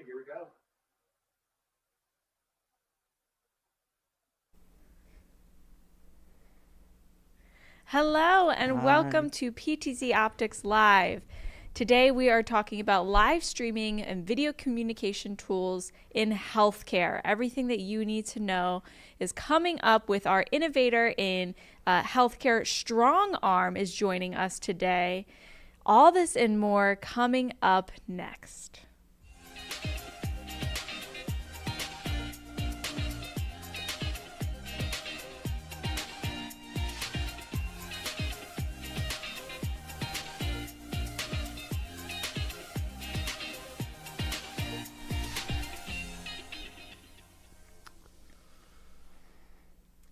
here we go. Hello and welcome to PTZOptics Live. Today we are talking about live streaming and video communication tools in healthcare. Everything that you need to know is coming up with our innovator in healthcare. Strongarm is joining us today. All this and more coming up next.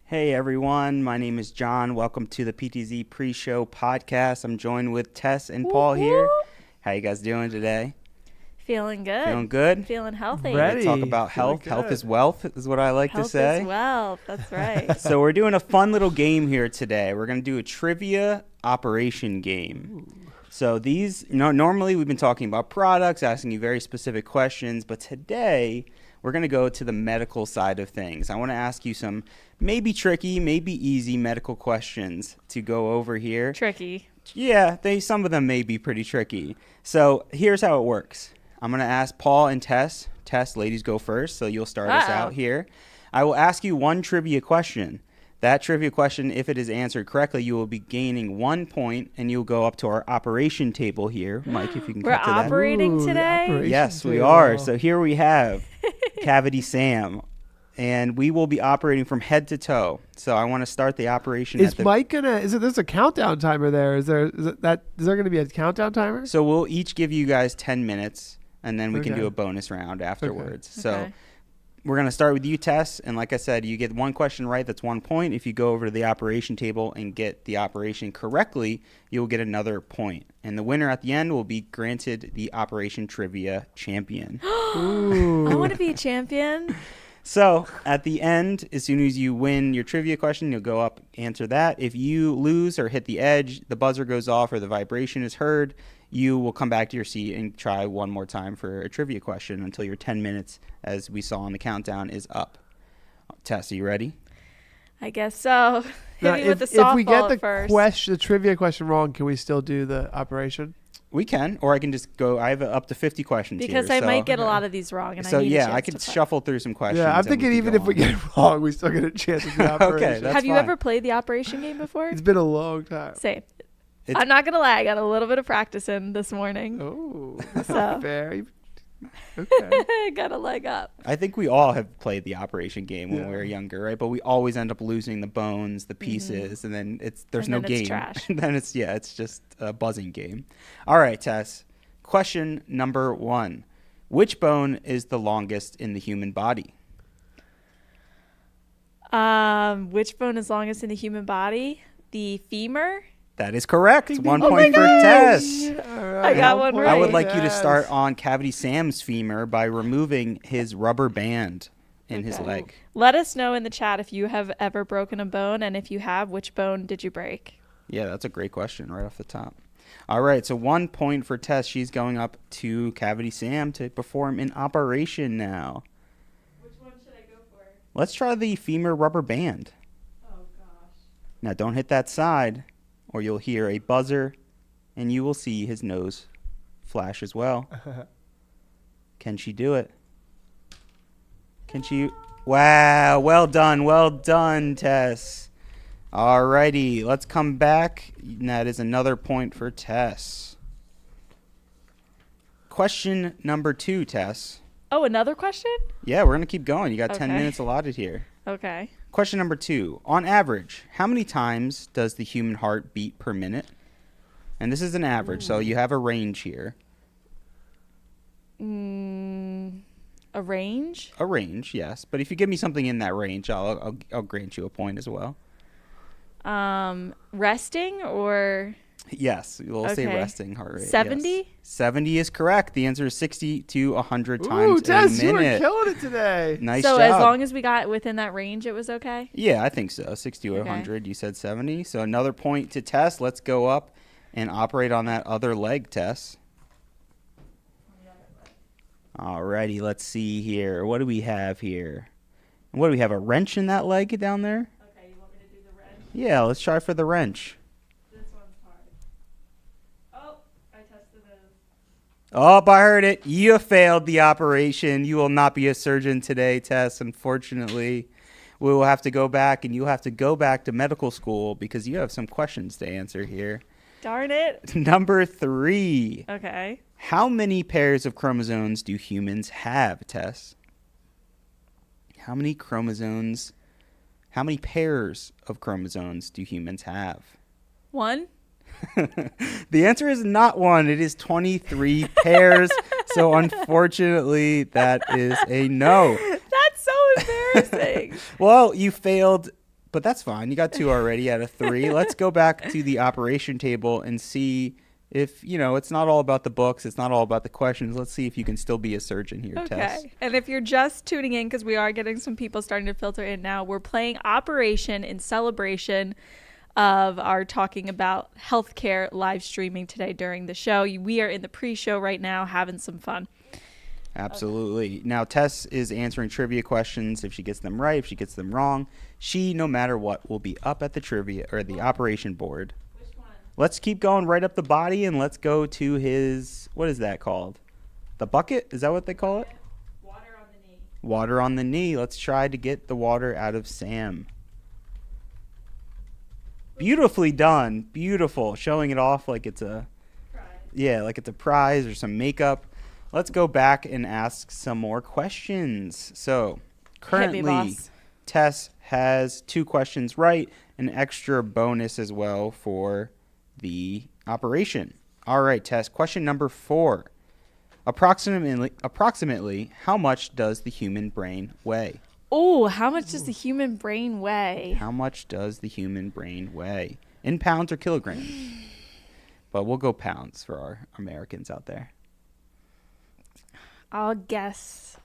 Hey everyone, my name is John. Welcome to the PTZ pre-show podcast. I'm joined with Tess and Paul here. How you guys doing today? Feeling good. Feeling good? Feeling healthy. Ready. Talk about health. Health is wealth is what I like to say. Health is wealth. That's right. So we're doing a fun little game here today. We're going to do a trivia operation game. Ooh. So these, normally we've been talking about products, asking you very specific questions, but today we're going to go to the medical side of things. I want to ask you some maybe tricky, maybe easy medical questions to go over here. Tricky. Yeah, some of them may be pretty tricky. So here's how it works. I'm going to ask Paul and Tess. Tess, ladies go first, so you'll start us out here. I will ask you one trivia question. That trivia question, if it is answered correctly, you will be gaining 1 point, and you'll go up to our operation table here. Mike, if you can cut to that. We're operating today? Yes, we are. So here we have Cavity Sam, and we will be operating from head to toe. So I want to start the operation. Is Mike gonna? There's a countdown timer there? Is there going to be a countdown timer? So we'll each give you guys 10 minutes, and then we can do a bonus round afterwards. Okay. So we're going to start with you, Tess. And like I said, you get one question right, that's 1 point. If you go over to the operation table and get the operation correctly, you'll get another point. And the winner at the end will be granted the Operation Trivia Champion. I want to be a champion. So at the end, as soon as you win your trivia question, you'll go up, answer that. If you lose or hit the edge, the buzzer goes off or the vibration is heard, you will come back to your seat and try one more time for a trivia question until your 10 minutes, as we saw on the countdown, is up. Tess, are you ready? I guess so. Now, Hit me with the softball if we get the trivia question wrong, can we still do the operation? We can, or I can just go. I have up to 50 questions because here. I might get a lot of these wrong. And so I need I could shuffle through some questions. Yeah, I'm thinking even if we get it wrong, we still get a chance to do the operation. Okay, that's Have you fine. ever played the operation game before? It's been a long time. Same. I'm not going to lie. I got a little bit of practice in this morning. Oh, so. Not fair. Okay. Got a leg up. I think we all have played the operation game when we were younger, right? But we always end up losing the bones, the pieces, and then there's no game. It's trash. And then it's just a buzzing game. All right, Tess. Question number 1. Which bone is the longest in the human body? Which bone is longest in the human body? The femur? That is correct. 1 point for Tess. Right. I got one right. I would like you to start on Cavity Sam's femur by removing his rubber band in his leg. Let us know in the chat if you have ever broken a bone, and if you have, which bone did you break? Yeah, that's a great question right off the top. All right, so 1 point for Tess. She's going up to Cavity Sam to perform an operation now. Which one should I go for? Let's try the femur rubber band. Oh, gosh. Now, don't hit that side, or you'll hear a buzzer, and you will see his nose flash as well. Can she do it? Can she? Wow, well done, Tess. Alrighty, let's come back. That is another point for Tess. Question number 2, Tess. Oh, another question? Yeah, we're going to keep going. You got 10 minutes allotted here. Okay. Question number 2. On average, how many times does the human heart beat per minute? And this is an average, so you have a range here. A range? A range, yes. But if you give me something in that range, I'll grant you a point as well. Resting or? Yes, we'll say resting heart rate. 70? Yes. 70 is correct. The answer is 60 to 100 times Ooh, Tess, a minute. you were killing it today. Nice job. So as long as we got within that range, it was okay? Yeah, I think so. 60 to 100. You said 70. So another point to Tess. Let's go up and operate on that other leg, Tess. Alrighty, let's see here. What do we have here? What do we have? A wrench in that leg down there? Okay, you want me to do the wrench? Yeah, let's try for the wrench. This one's hard. Oh, I tested it. Oh, I heard it. You failed the operation. You will not be a surgeon today, Tess. Unfortunately, we will have to go back, and you'll have to go back to medical school because you have some questions to answer here. Darn it. Number 3. Okay. How many pairs of chromosomes do humans have, Tess? How many pairs of chromosomes do humans have? 1. The answer is not 1. It is 23 pairs. So unfortunately, that is a no. That's so embarrassing. Well, you failed, but that's fine. You got 2 already out of 3. Let's go back to the operation table and see if, it's not all about the books. It's not all about the questions. Let's see if you can still be a surgeon here, Tess. Okay. And if you're just tuning in, because we are getting some people starting to filter in now, we're playing Operation in celebration of our talking about healthcare live streaming today during the show. We are in the pre-show right now having some fun. Absolutely. Now, Tess is answering trivia questions. If she gets them right, if she gets them wrong, she, no matter what, will be up at the trivia or the operation board. Which one? Let's keep going right up the body, and let's go to his, what is that called? The bucket? Is that what they call it? Water on the knee. Water on the knee. Let's try to get the water out of Sam. Beautifully done. Beautiful. Showing it off like it's a prize or some makeup. Let's go back and ask some more questions. So, currently, Tess has 2 questions right, an extra bonus as well for the operation. All right, Tess, question number 4. Approximately, how much does the human brain weigh? Oh, how much does the human brain weigh? How much does the human brain weigh? In pounds or kilograms? But we'll go pounds for our Americans out there. I'll guess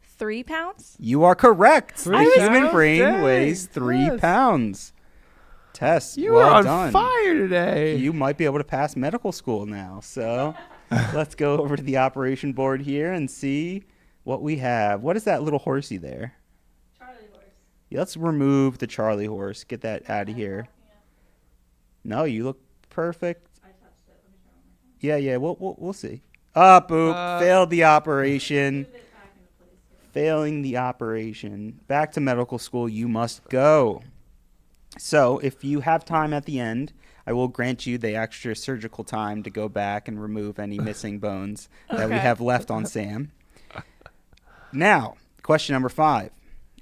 3 pounds? You are correct. The human pounds? brain Dang. weighs 3 pounds. Tess, You well are on done. fire today. You might be able to pass medical school now. So let's go over to the operation board here and see what we have. What is that little horsey there? Charlie horse. Yeah, let's remove the Charlie horse. Get that out of here. No, you look perfect. I touched it. Let me try one more time. Yeah, we'll see. Boop. Failed the operation. Move it back into place here. Failing the operation. Back to medical school you must go. So, if you have time at the end, I will grant you the extra surgical time to go back and remove any missing bones that we have left on Sam. Now, question number 5.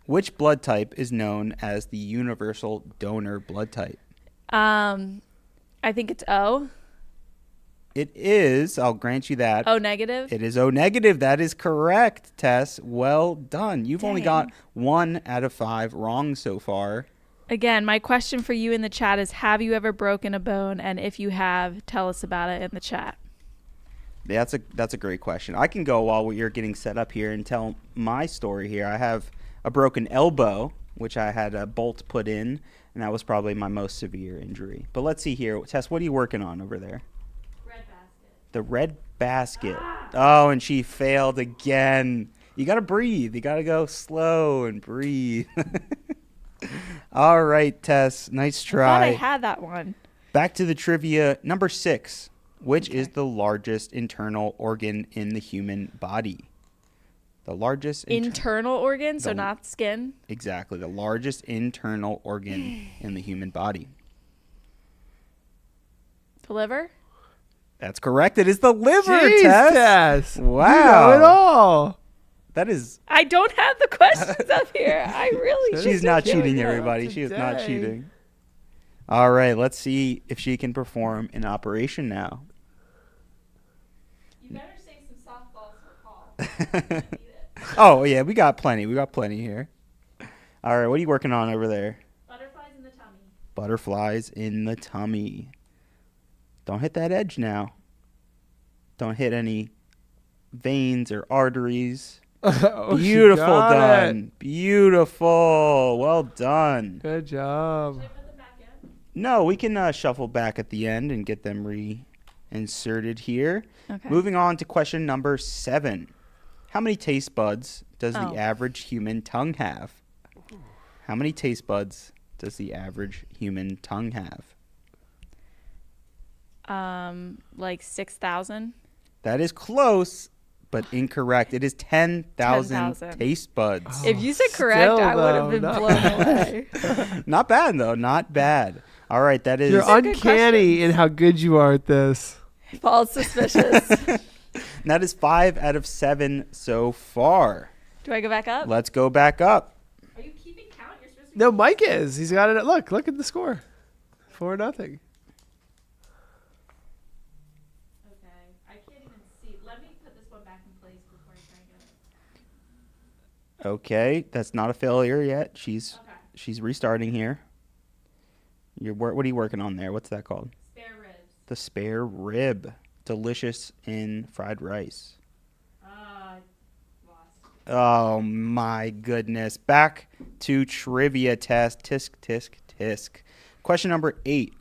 Which blood type is known as the universal donor blood type? I think it's O. It is. I'll grant you that. O negative? It is O negative. That is correct, Tess. Well done. You've only got 1 out of 5 wrong so far. Again, my question for you in the chat is, have you ever broken a bone? And if you have, tell us about it in the chat. Yeah, that's a great question. I can go while you're getting set up here and tell my story here. I have a broken elbow, which I had a bolt put in, and that was probably my most severe injury. But let's see here. Tess, what are you working on over there? Red basket. The red basket. Oh, and she failed again. You got to breathe. You got to go slow and breathe. All right, Tess. Nice try. I thought I had that one. Back to the trivia. Number 6. Which is the largest internal organ in the human body? The largest internal organ, so not skin? Exactly. The largest internal organ in the human body. The liver? That's correct. It is the liver, Jeez, Tess. Wow. You know it all. That is... I don't have the questions up here. I really She's not cheating, it out everybody. She is not today. cheating. All right. Let's see if she can perform an operation now. You better save some softballs for Paul. Oh, yeah. We got plenty. We got plenty here. All right. What are you working on over there? Butterflies in the tummy. Butterflies in the tummy. Don't hit that edge now. Don't hit any veins or arteries. Oh, Beautiful she got done. it. Beautiful. Well done. Good job. Should I put them back in? No, we can shuffle back at the end and get them reinserted here. Okay. Moving on to question number 7. How many taste buds does Oh. the average human tongue have? How many taste buds does the average human tongue have? Like 6,000. That is close, but incorrect. It is 10,000 10,000. taste buds. If you said correct, Still, I would have been though, blown away. Not bad, though. Not bad. All right, that is... You're These are good uncanny questions. in how good you are at this. Paul's suspicious. that is 5 out of 7 so far. Do I go back up? Let's go back up. Are you keeping count? You're supposed to No, Mike is. He's got it. Look at the score. 4-0. Okay. I can't even see. Let me put this one back in place before I try and get it. Okay, that's not a failure yet. She's Okay. she's restarting here. What are you working on there? What's that called? Spare ribs. The spare rib. Delicious in fried rice. Lost. Oh my goodness. Back to trivia test. Tisk, tisk, tisk. Question number 8.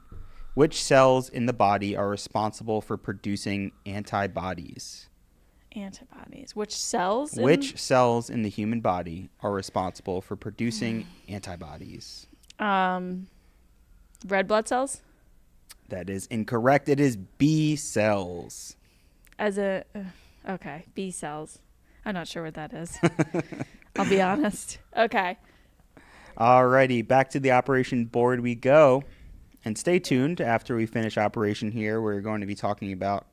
Which cells in the body are responsible for producing antibodies? Antibodies. Which cells? Which cells in the human body are responsible for producing antibodies? Red blood cells? That is incorrect. It is B cells. Okay, B cells. I'm not sure what that is. I'll be honest. Okay. Alrighty, back to the operation board we go. And stay tuned. After we finish operation here, we're going to be talking about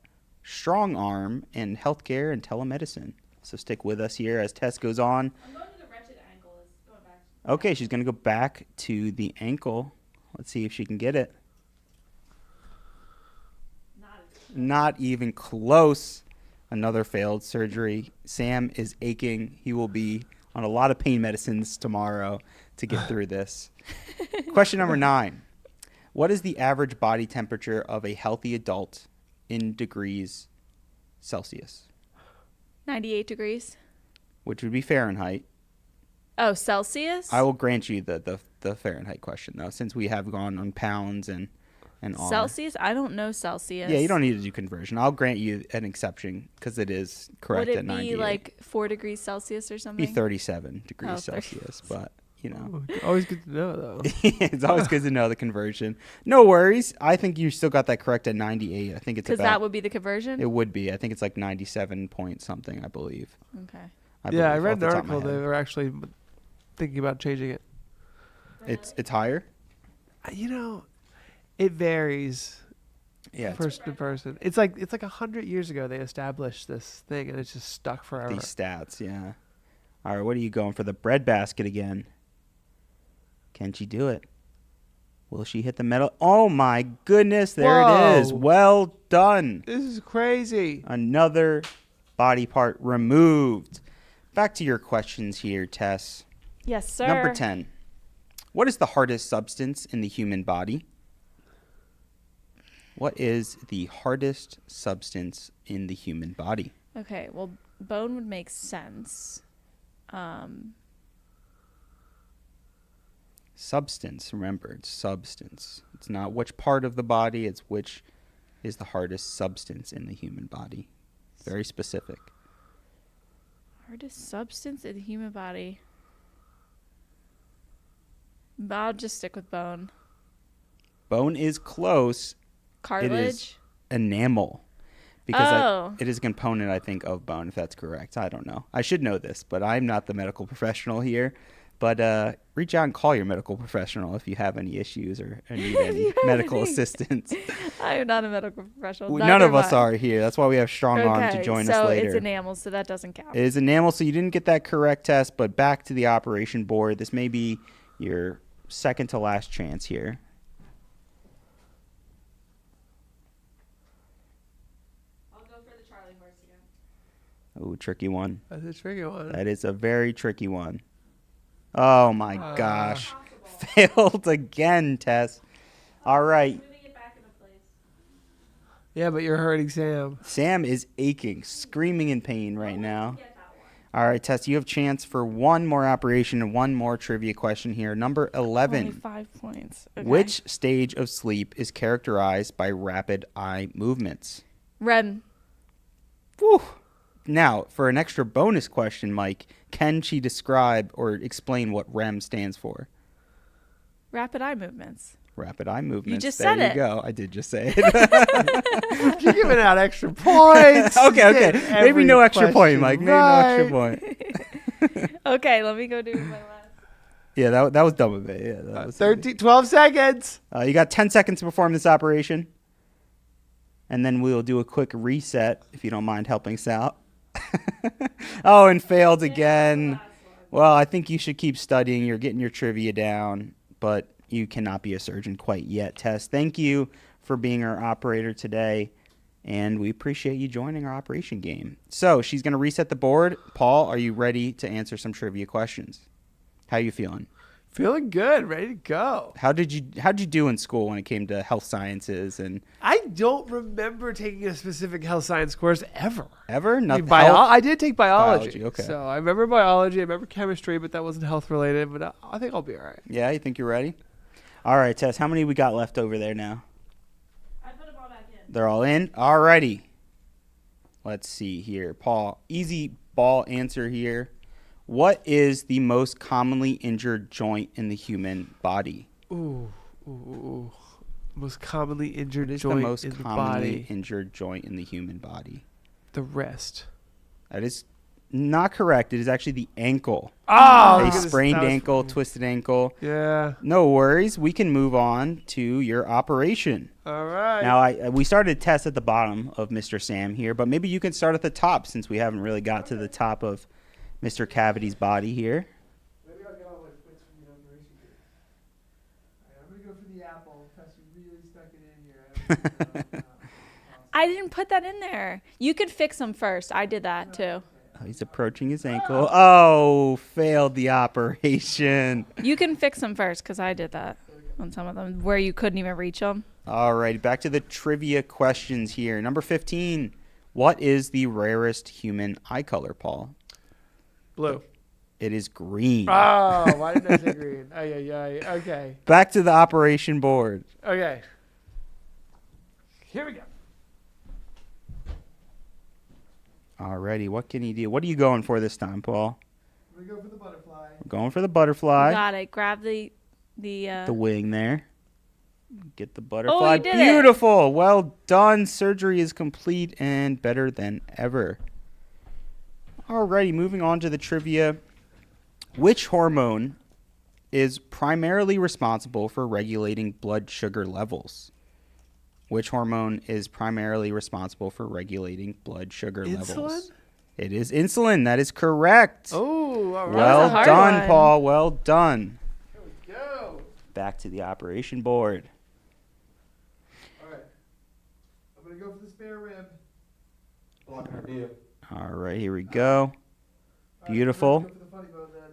Strongarm and healthcare and telemedicine. So stick with us here as Tess goes on. I'm going to the wretched ankle. It's going back. Okay, she's going to go back to the ankle. Let's see if she can get it. Not even close. Another failed surgery. Sam is aching. He will be on a lot of pain medicines tomorrow to get through this. Question number 9. What is the average body temperature of a healthy adult in degrees Celsius? 98 degrees. Which would be Fahrenheit. Oh, Celsius? I will grant you the Fahrenheit question, though, since we have gone on pounds and R. Celsius? I don't know Celsius. Yeah, you don't need to do conversion. I'll grant you an exception because it is correct Would at it 98. be like 4 degrees Celsius or It'd something? be 37 degrees Oh, 30. Celsius, but, you know. Oh, always good to know, though. It's always good to know the conversion. No worries. I think you still got that correct at 98. I think it's Because about... that would be the conversion? It would be. I think it's like 97 point something, I believe. Okay. Yeah, I believe, read off the an top of my article. They head. were actually thinking about changing it. It's higher? You know, it varies Yeah. It's person to person. It's like 100 years ago they established this thing, and it's just stuck forever. these stats, yeah. All right, what are you going for? The bread basket again. Can she do it? Will she hit the metal? Oh, my goodness. There it is. Whoa. Well done. This is crazy. Another body part removed. Back to your questions here, Tess. Yes, sir. Number 10. What is the hardest substance in the human body? What is the hardest substance in the human body? Okay, well, bone would make sense. Substance. Remember, it's substance. It's not which part of the body, it's which is the hardest substance in the human body. Very specific. Hardest substance in the human body. I'll just stick with bone. Bone is close. Cartilage? Enamel. Because Oh. it is a component, I think, of bone, if that's correct. I don't know. I should know this, but I'm not the medical professional here. But reach out and call your medical professional if you have any issues or need any medical assistance. I am not a medical professional. None Neither of us am I. are here. That's why we have Strongarm to join us later. So it's enamel, so that doesn't count. It is enamel, so you didn't get that correct test, but back to the operation board. This may be your second to last chance here. I'll go for the Charlie horse again. Ooh, tricky one. That's a tricky one. That is a very tricky one. Oh my gosh. Failed again, Tess. All right. Moving it back into place. Yeah, but you're hurting Sam. Sam is aching, screaming in pain right now. Get that one. All right, Tess, you have chance for one more operation and one more trivia question here. Number 11. Only 5 points. Okay. Which stage of sleep is characterized by rapid eye movements? REM. Whew. Now, for an extra bonus question, Mike, can she describe or explain what REM stands for? Rapid eye movements. Rapid eye movements. just there said you it. go. I did just say it. You're giving out extra points. Okay. Maybe Every no extra point, question Mike. Maybe right. no extra point. Okay, let me go do my last. Yeah, that was dumb of it. Yeah, that was 12 seconds. You got 10 seconds to perform this operation. And then we'll do a quick reset, if you don't mind helping us out. Oh, and failed again. Well, I think you should keep studying. You're getting your trivia down, but you cannot be a surgeon quite yet, Tess. Thank you for being our operator today, and we appreciate you joining our operation game. So she's going to reset the board. Paul, are you ready to answer some trivia questions? How are you feeling? Feeling good, ready to go. How'd you do in school when it came to health sciences and I don't remember taking a specific health science course ever. ever? Not I did take biology. Biology, okay. So I remember biology, I remember chemistry, but that wasn't health related. But I think I'll be all right. Yeah, you think you're ready? All right, Tess, how many we got left over there now? I put them all back in. They're all in? All righty. Let's see here. Paul, easy ball answer here. What is the most commonly injured joint in the human body? Ooh. Most commonly injured What is joint the most in the commonly body? injured joint in the human body? The wrist. That is not correct. It is actually the ankle. Oh, A sprained ankle, twisted ankle. Yeah. No worries. We can move on to your operation. All right. Now, we started test at the bottom of Mr. Sam here, but maybe you can start at the top since we haven't really got to the top of Mr. Cavity's body here. Maybe I'll get all my points from the operation here. All right, I'm going to go for the apple. Tess, you really stuck it in here. I didn't put that in there. You could fix them first. I did that too. Oh, he's approaching his ankle. Oh, failed the operation. You can fix them first because I did that on some of them where you couldn't even reach them. All right, back to the trivia questions here. Number 15. What is the rarest human eye color, Paul? Blue. It is green. Oh, why didn't I say green? Okay. Back to the operation board. Okay. Here we go. Alrighty, what can you do? What are you going for this time, Paul? I'm going to go for the butterfly. We're going for the butterfly. Got it. Grab the wing there. Get the butterfly. you did it. Beautiful. Well done. Surgery is complete and better than ever. Alrighty, moving on to the trivia. Which hormone is primarily responsible for regulating blood sugar levels? Which hormone is primarily responsible for regulating blood sugar levels? It is insulin. That is correct. Oh, all right. Well hard done, one. Paul. Well done. Here we go. Back to the operation board. All right. I'm going to go for the spare rib. Blocking our view. All right, here we go. All right, Beautiful. Go for the funny bone then.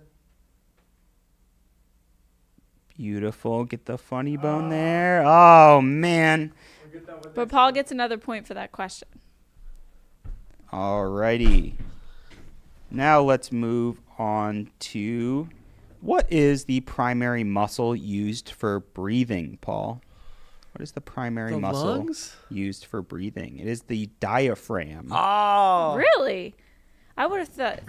Beautiful. Get the funny bone there. Oh, man. We'll get that one But next Paul time. gets another point for that question. All righty. Now let's move on to what is the primary muscle used for breathing, Paul? What is the primary The muscle lungs? used for breathing? It is the diaphragm. Oh. Really? I would have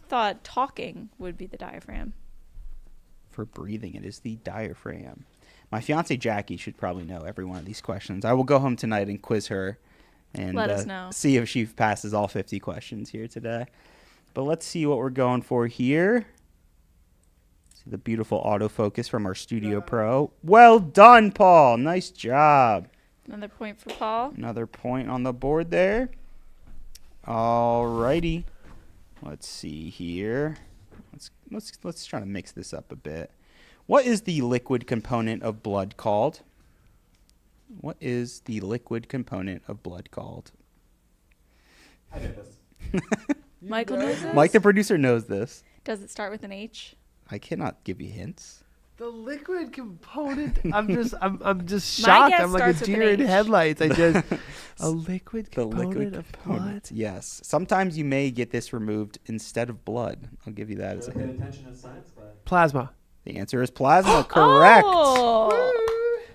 thought talking would be the diaphragm. For breathing, it is the diaphragm. My fiance Jackie should probably know every one of these questions. I will go home tonight and quiz her and Let us know. see if she passes all 50 questions here today. But let's see what we're going for here. See the beautiful autofocus from our Studio Pro. Well done, Paul. Nice job. Another point for Paul. Another point on the board there. All righty. Let's see here. Let's try to mix this up a bit. What is the liquid component of blood called? What is the liquid component of blood called? I did this. Michael knows this? Mike, the producer, knows this. Does it start with an H? I cannot give you hints. The liquid component. I'm just My shocked. guess I'm like starts a with an deer in H. headlights. I just a liquid The component liquid of component. blood. Yes. Sometimes you may get this removed instead of blood. I'll give you that as a Should have paid hint. attention in science class. Plasma. The answer is plasma. Correct. Oh,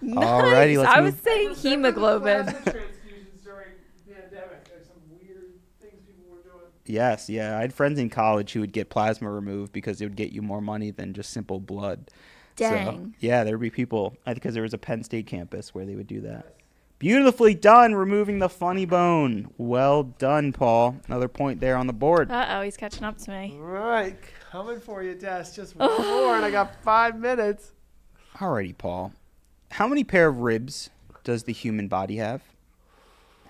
nice. Alrighty, let's I move- was saying hemoglobin. Transfusions during the pandemic. There's some weird things people were doing. Yes, yeah. I had friends in college who would get plasma removed because it would get you more money than just simple blood. Dang. So, yeah, there would be people, because there was a Penn State campus where they would do that. Beautifully done, removing the funny bone. Well done, Paul. Another point there on the board. Uh-oh, he's catching up to me. All right, coming for you, Des. Just one more, and I got 5 minutes. Alrighty, Paul. How many pair of ribs does the human body have?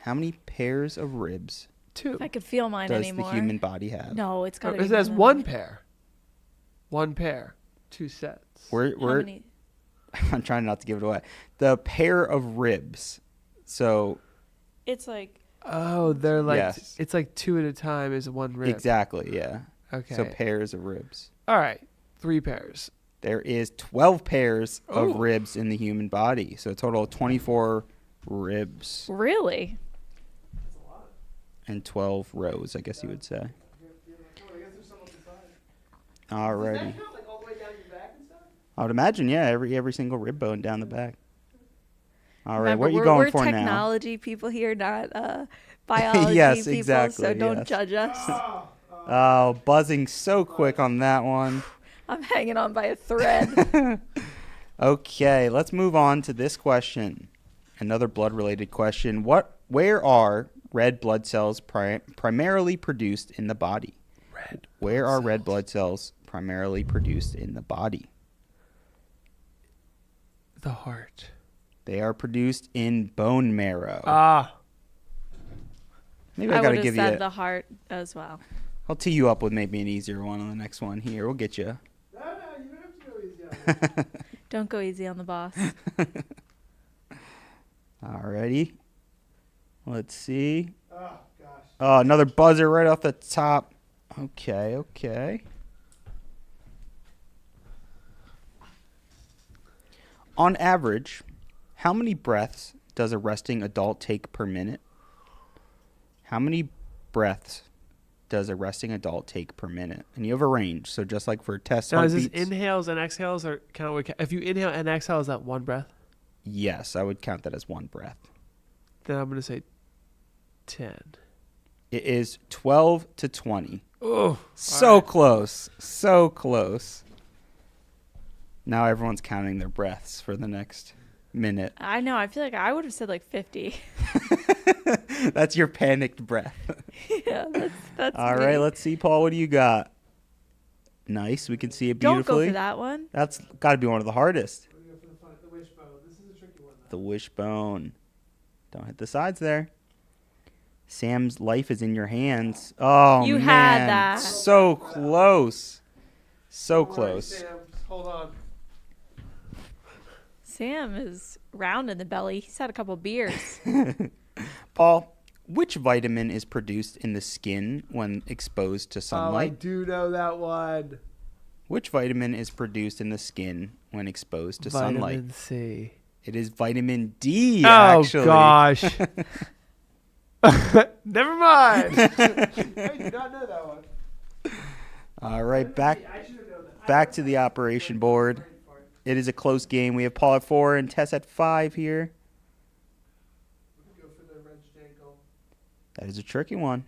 How many pairs of ribs 2. If I could feel mine does anymore. the human body have? No, it's got to be. It says more than one that. pair. 1 pair. 2 sets. How many? I'm trying not to give it away. The pair of ribs. So It's like Oh, they're like, Yes. it's like 2 at a time is 1 rib. exactly, yeah. Okay. So pairs of ribs. All right, 3 pairs. There is 12 pairs of Ooh. ribs in the human body. So a total of 24 ribs really. and 12 rows, I guess you would say. Alrighty. I would imagine, yeah, every single rib bone down the back. All right, Remember, what are you we're going for now? technology people here, not biology Yes, people. exactly, So don't yes. judge us. Oh, buzzing so quick on that one. I'm hanging on by a thread. Okay, let's move on to this question. Another blood-related question. Where are red blood cells primarily produced in the body? Where are red blood cells primarily produced in the body? The heart. They are produced in bone marrow. Ah. Maybe I I got would to have give said you. the heart as well. I'll tee you up with maybe an easier one on the next one. Here, we'll get you. No, you don't have to go easy on me. Don't go easy on the boss. Alrighty. Let's see. Oh, gosh. Oh, another buzzer right off the top. Okay. On average, how many breaths does a resting adult take per minute? How many breaths does a resting adult take per minute? And you have a range, so just like for test Now, is heartbeats. this inhales and exhales, or if you inhale and exhale, is that 1 breath? Yes, I would count that as one breath. Then I'm going to say 10. It is 12 to 20. Oh, So close. So close. Now everyone's counting their breaths for the next minute. I know. I feel like I would have said like 50. That's your panicked breath. Yeah, that's All me. right, let's see, Paul. What do you got? Nice. We can see it Don't beautifully. go for that one. That's got to be one of the hardest. We're going to go for the wishbone. This is a tricky one, The wishbone. Don't hit the sides there. Sam's life is in your hands. Oh, You man. had that. So close. So Don't worry, close. Sam. Just hold on. Sam is round in the belly. He's had a couple beers. Paul, which vitamin is produced in the skin when exposed to Oh, I sunlight? do know that one. Which vitamin is produced in the skin when exposed to Vitamin sunlight? C. It is vitamin D, Oh, actually. gosh. Never mind. I did not know that one. All right, back I should have known that. back to the operation board. It is a close game. We have Paul at 4 and Tess at 5 here. Go for the wrench ankle. That is a tricky one.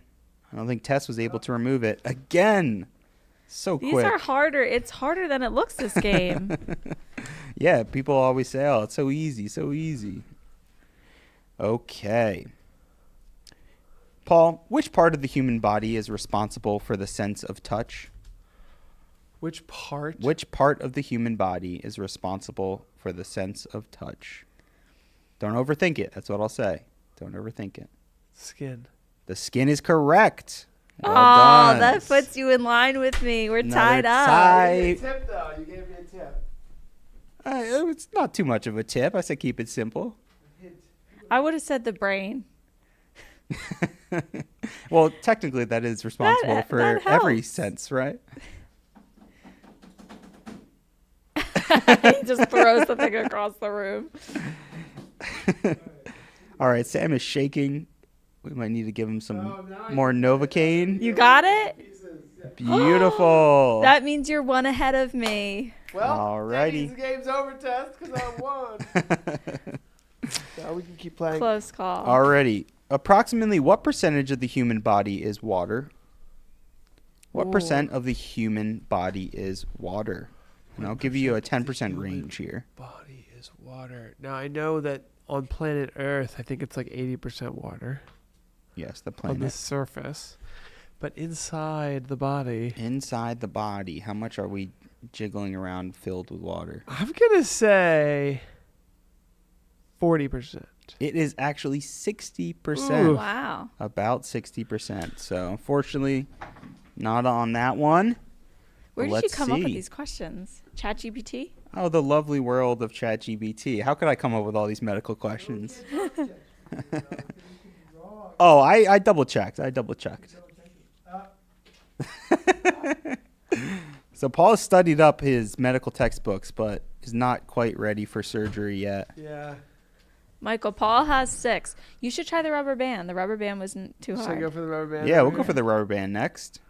I don't think Tess was able to remove it. Again. So These quick. are harder. It's harder than it looks this game. Yeah, people always say, oh, it's so easy, so easy. Okay. Paul, which part of the human body is responsible for the sense of touch? Which part? Which part of the human body is responsible for the sense of touch? Don't overthink it. That's what I'll say. Don't overthink it. Skin. The skin is correct. Well Oh, done. that puts you in line with me. We're Another tied up. tie. You gave me a tip, though. You gave me a tip. It's not too much of a tip. I said keep it simple. Hint. I would have said the brain. Well, technically, that is responsible for that every helps. sense, right? He just throws the thing across the room. All right, Sam is shaking. We might need to give him some Oh, now I more can- Novocaine. You got it? Pieces. Yeah. Beautiful. That means you're one ahead of me. Well, Alrighty. that means the game's over, Tess, because I won. Now we can keep playing. Close call. Alrighty. Approximately what percentage of the human body is water? What percent of the human body is water? And I'll give you a 10% range here. Body is water. Now, I know that on planet Earth, I think it's like 80% water Yes, the on the planet. surface. But inside the body, Inside the body, how much are we jiggling around filled with water? I'm going to say 40%. It is actually 60%. Ooh. Wow. About 60%. So, unfortunately, not on that one. Where did Let's you come up with see. these questions? ChatGPT? Oh, the lovely world of ChatGPT. How could I come up with all these medical questions? Oh, I double-checked. So Paul has studied up his medical textbooks, but is not quite ready for surgery yet. Yeah. Michael, Paul has 6. You should try the rubber band. The rubber band wasn't too Should I go hard. for the rubber band? Yeah, we'll go for the rubber band next.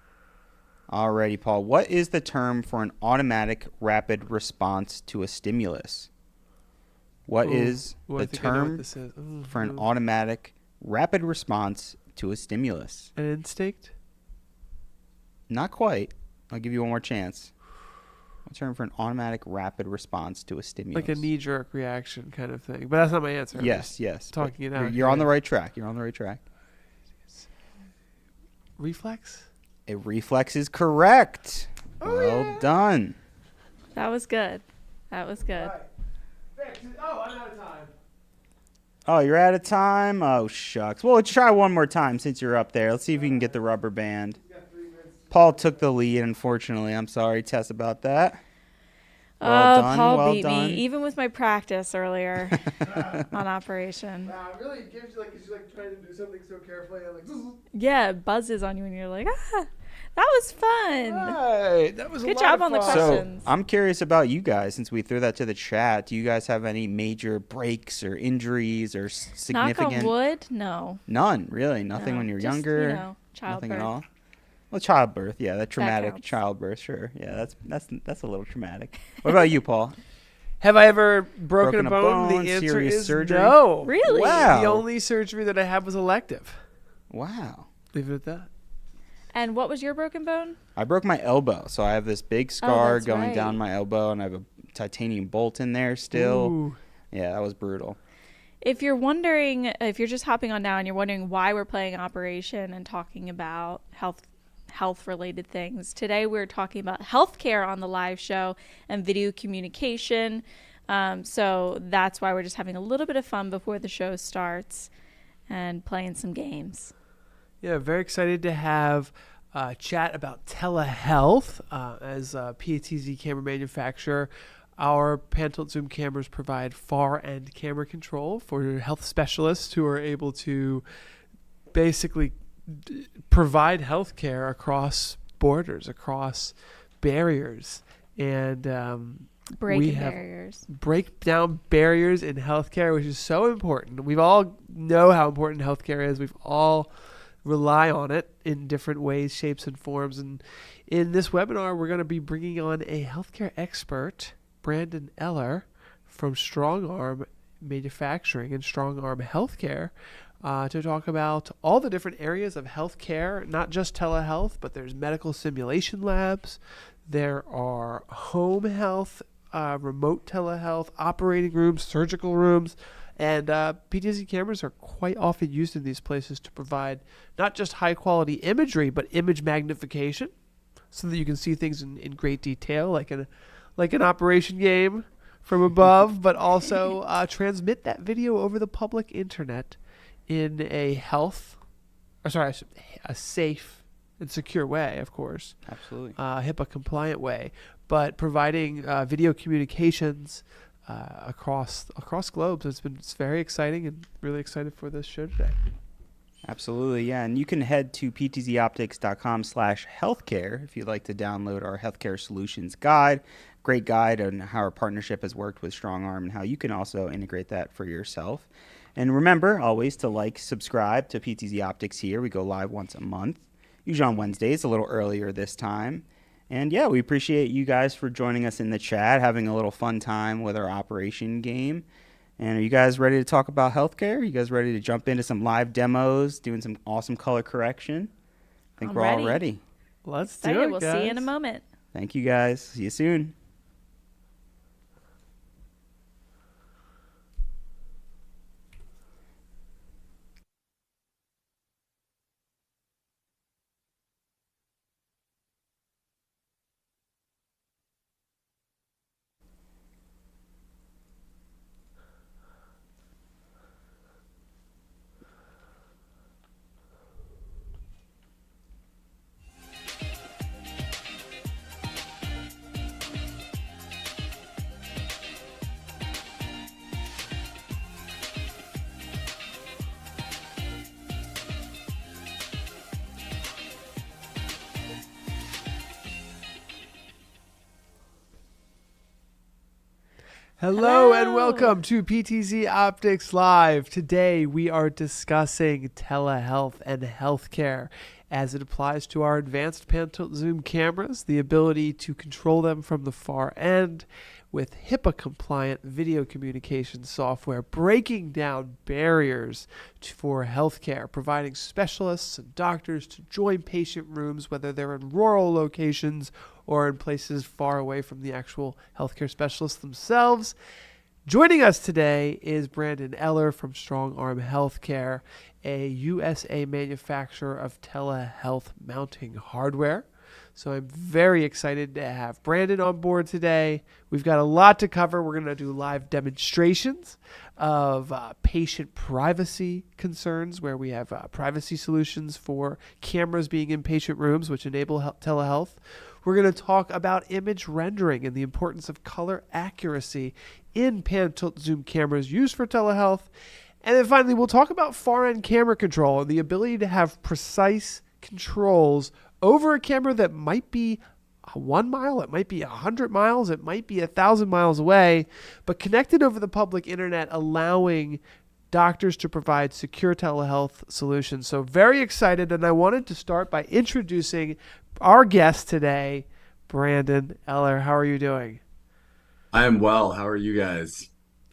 Alrighty, Paul. What is the term for an automatic rapid response to a stimulus? What is Ooh, I the think I know what term this is. for an automatic rapid response to a stimulus? An instinct? Not quite. I'll give you one more chance. A term for an automatic rapid response to a stimulus. Like a knee-jerk reaction kind of thing. But that's not my answer. I'm Yes, yes. talking but it out You're on here. the right track. You're on the right track. Reflex? A reflex is correct. Oh, Well yeah. done. That was good. That was good. Oh, I'm out of time. Oh, you're out of time? Oh, shucks. Well, let's try one more time since you're up there. Let's see if we can get the rubber band. Paul took the lead, unfortunately. I'm sorry, Tess, about that. Well done, Paul well beat done. me, even with my practice earlier on Operation. Wow, it really gives you because you're trying to do something so carefully. I'm like, Yeah, it buzzes on you and you're like, that was fun. right, that was Good job on the So questions. I'm curious about you guys since we threw that to the chat. Do you guys have any major breaks or injuries or Knock significant? on wood? No. None, really. Nothing No. when you're Just, younger. nothing Nothing childbirth. at all. Well, childbirth, yeah, that traumatic counts. childbirth, sure. Yeah, that's a little traumatic. What about you, Paul? Have I ever broken Broken a a bone? bone, The answer serious is surgery? no. Really? Wow. The only surgery that I had was elective. Wow. Leave it at that. And what was your broken bone? I broke my elbow, so I have this big scar that's going right. down my elbow, and I have a titanium bolt in there still. Ooh. Yeah, that was brutal. If you're wondering, if you're just hopping on now and you're wondering why we're playing Operation and talking about health-related things, today we're talking about healthcare on the live show and video communication. So that's why we're just having a little bit of fun before the show starts and playing some games. Yeah, very excited to have chat about telehealth. As a PTZ camera manufacturer, our pan-tilt zoom cameras provide far-end camera control for health specialists who are able to basically provide health care across borders, across barriers, and Breaking have- barriers. break down barriers in healthcare, which is so important. We all know how important healthcare is. We've all rely on it in different ways, shapes, and forms. And in this webinar, we're going to be bringing on a healthcare expert, Brandon Eller, from Strongarm Manufacturing and Strongarm Healthcare, to talk about all the different areas of healthcare, not just telehealth, but there's medical simulation labs. There are home health, remote telehealth, operating rooms, surgical rooms, and PTZ cameras are quite often used in these places to provide not just high-quality imagery, but image magnification, so that you can see things in great detail, like an operation game from above, but also transmit that video over the public internet in a safe and secure way, of course. Absolutely. HIPAA compliant way, but providing video communications across globes. It's very exciting, and really excited for this show today. Absolutely, yeah. And you can head to ptzoptics.com/healthcare if you'd like to download our healthcare solutions guide. Great guide on how our partnership has worked with Strongarm and how you can also integrate that for yourself. And remember always to subscribe to PTZ Optics here. We go live once a month, usually on Wednesdays, a little earlier this time. And yeah, we appreciate you guys for joining us in the chat, having a little fun time with our operation game. And are you guys ready to talk about healthcare? Are you guys ready to jump into some live demos, doing some awesome color correction? I think I'm we're ready. all ready. Let's do Excited. it, We'll guys. see you in a moment. Thank you, guys. See you soon. Hello and Hello. welcome to PTZOptics Live. Today we are discussing telehealth and healthcare as it applies to our advanced pan-tilt zoom cameras, the ability to control them from the far end with HIPAA-compliant video communication software, breaking down barriers for healthcare, providing specialists and doctors to join patient rooms, whether they're in rural locations or in places far away from the actual healthcare specialists themselves. Joining us today is Brandon Eller from Strongarm Healthcare, a USA manufacturer of telehealth mounting hardware. So I'm very excited to have Brandon on board today. We've got a lot to cover. We're going to do live demonstrations of patient privacy concerns, where we have privacy solutions for cameras being in patient rooms, which enable telehealth. We're going to talk about image rendering and the importance of color accuracy in pan-tilt zoom cameras used for telehealth. And then finally, we'll talk about far-end camera control and the ability to have precise controls over a camera that might be 1 mile, it might be 100 miles, it might be 1,000 miles away, but connected over the public internet, allowing doctors to provide secure telehealth solutions. So very excited, and I wanted to start by introducing our guest today, Brandon Eller. How are you doing? I am well. How are you guys?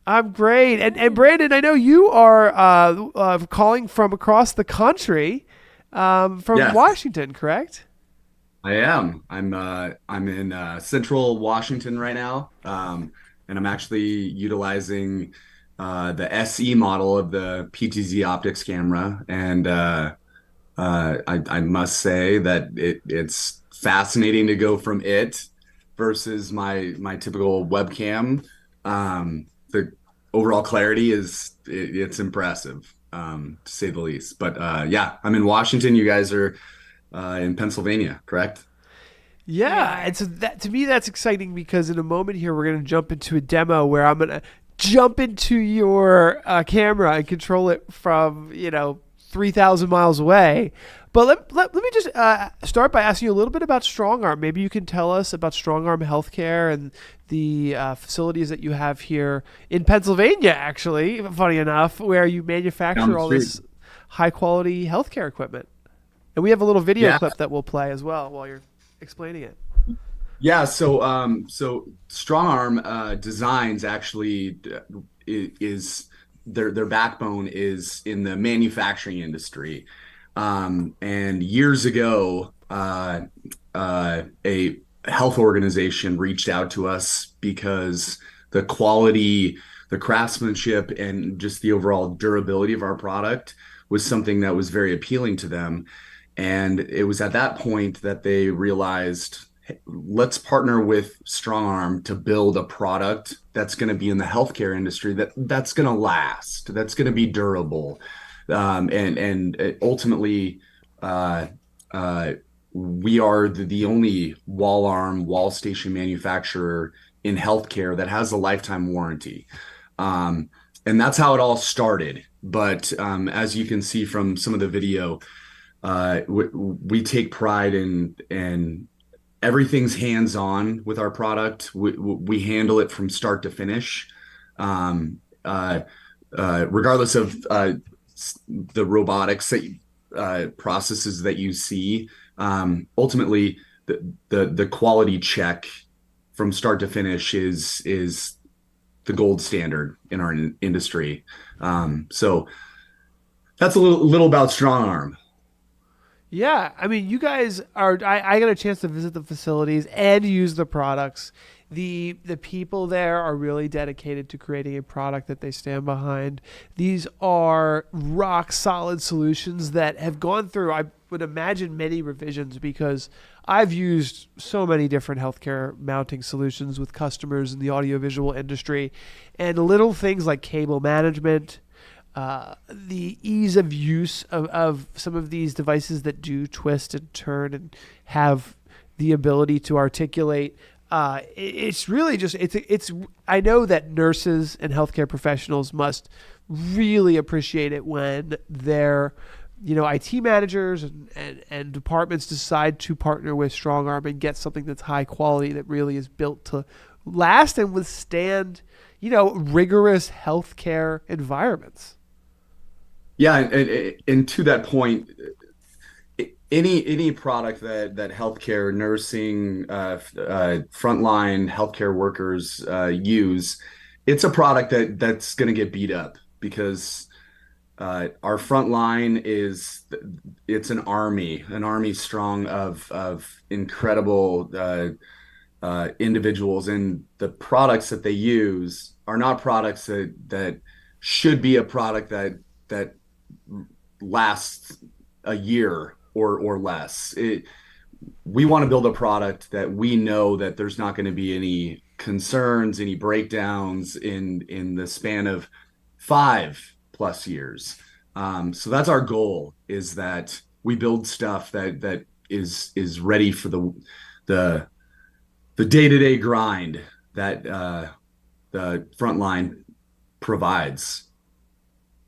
I'm great. And Brandon, I know you are calling from across the country, from Yes. Washington, correct? I am. I'm in Central Washington right now, and I'm actually utilizing the SE model of the PTZOptics camera, and I must say that it's fascinating to go from it versus my typical webcam. The overall clarity it's impressive, to say the least. But yeah, I'm in Washington. You guys are in Pennsylvania, correct? Yeah, and so that, to me, that's exciting because in a moment here, we're going to jump into a demo where I'm going to jump into your camera and control it from, 3,000 miles away. But let me just start by asking you a little bit about Strongarm. Maybe you can tell us about Strongarm Healthcare and the facilities that you have here in Pennsylvania, actually, funny enough, where you manufacture all this high-quality healthcare equipment. And we have a little video clip that we'll play as well while you're explaining it. Yeah, so Strongarm Designs actually is their backbone is in the manufacturing industry. And years ago, a health organization reached out to us because the quality, the craftsmanship, and just the overall durability of our product was something that was very appealing to them. And it was at that point that they realized, hey, let's partner with Strongarm to build a product that's going to be in the healthcare industry that's going to last, that's going to be durable. And ultimately, we are the only wall station manufacturer in healthcare that has a lifetime warranty. And that's how it all started. But as you can see from some of the video, we take pride in everything's hands-on with our product. We handle it from start to finish, regardless of the robotics processes that you see. Ultimately, the quality check from start to finish is the gold standard in our industry. So that's a little about Strongarm. Yeah, I mean, you guys are. I got a chance to visit the facilities and use the products. The people there are really dedicated to creating a product that they stand behind. These are rock solid solutions that have gone through, I would imagine, many revisions, because I've used so many different healthcare mounting solutions with customers in the audiovisual industry, and little things like cable management. The ease of use of some of these devices that do twist and turn and have the ability to articulate. It's really just, I know that nurses and healthcare professionals must really appreciate it when their, IT managers and departments decide to partner with Strongarm and get something that's high quality, that really is built to last and withstand, rigorous healthcare environments. Yeah, and to that point, any product that healthcare, nursing, frontline healthcare workers use, it's a product that's going to get beat up, because our front line it's an army strong of incredible individuals, and the products that they use are not products that should be a product that lasts a year or less. We want to build a product that we know that there's not going to be any concerns, any breakdowns in the span of 5+ years. So that's our goal, is that we build stuff that is ready for the day-to-day grind that the frontline provides.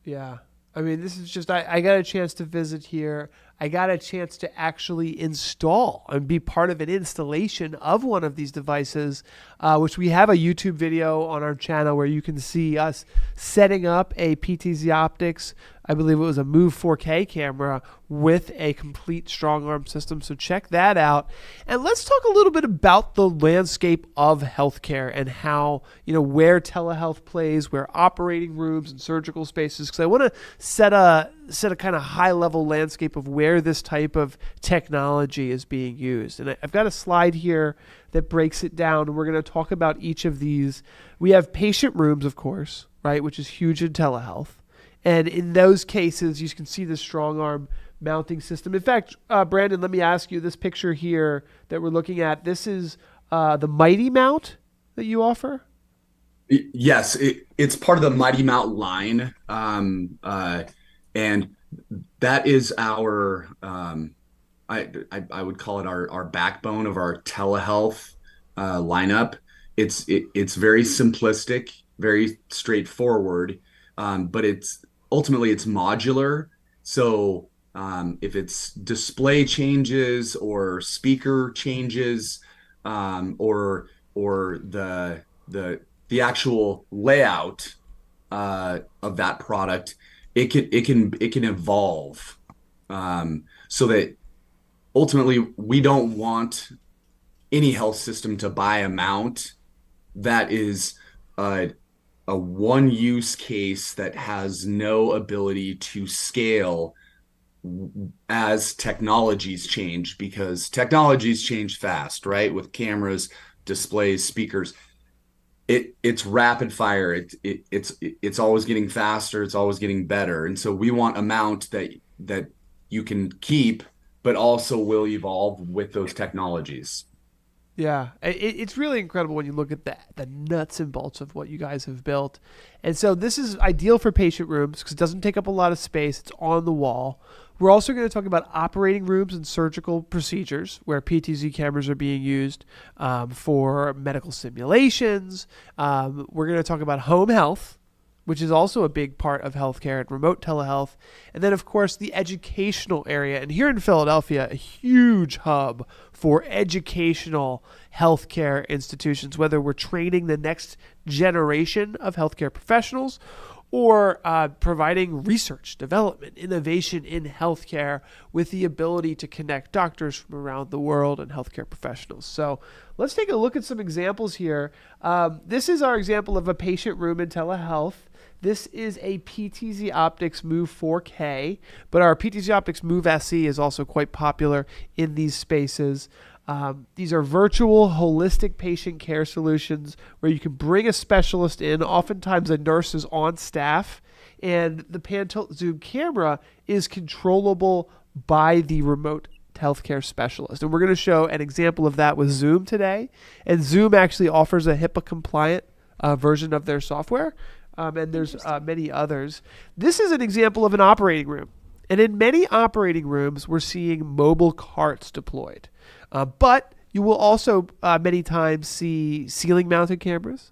Yeah. I mean, this is just, I got a chance to visit here. I got a chance to actually install and be part of an installation of one of these devices, which we have a YouTube video on our channel where you can see us setting up a PTZOptics, I believe it was a Move 4K camera with a complete Strongarm system. So check that out. And let's talk a little bit about the landscape of healthcare and how, where telehealth plays, where operating rooms and surgical spaces, because I want to set a kind of high level landscape of where this type of technology is being used. And I've got a slide here that breaks it down, and we're going to talk about each of these. We have patient rooms, of course, right, which is huge in telehealth. And in those cases, you can see the Strongarm mounting system. In fact, Brandon, let me ask you, this picture here that we're looking at, this is the Mighty Mount that you offer? Yes, it's part of the Mighty Mount line. And that is our, I would call it our backbone of our telehealth lineup. It's very simplistic, very straightforward, but ultimately it's modular. So if it's display changes or speaker changes, or the actual layout of that product, it can evolve, so that ultimately we don't want any health system to buy a mount that is a one use case that has no ability to scale as technologies change, because technologies change fast, right? With cameras, displays, speakers. It's rapid fire. It's always getting faster. It's always getting better. And so we want a mount that you can keep, but also will evolve with those technologies. Yeah, it's really incredible when you look at the nuts and bolts of what you guys have built. And so this is ideal for patient rooms because it doesn't take up a lot of space. It's on the wall. We're also going to talk about operating rooms and surgical procedures where PTZ cameras are being used for medical simulations. We're going to talk about home health, which is also a big part of healthcare and remote telehealth. And then, of course, the educational area. And here in Philadelphia, a huge hub for educational healthcare institutions, whether we're training the next generation of healthcare professionals or providing research, development, innovation in healthcare with the ability to connect doctors from around the world and healthcare professionals. So let's take a look at some examples here. This is our example of a patient room in telehealth. This is a PTZOptics Move 4K, but our PTZOptics Move SE is also quite popular in these spaces. These are virtual holistic patient care solutions where you can bring a specialist in. Oftentimes a nurse is on staff, and the pan tilt zoom camera is controllable by the remote healthcare specialist. And we're going to show an example of that with Zoom today. And Zoom actually offers a HIPAA compliant version of their software. And there's many others. This is an example of an operating room. And in many operating rooms, we're seeing mobile carts deployed. But you will also many times see ceiling mounted cameras.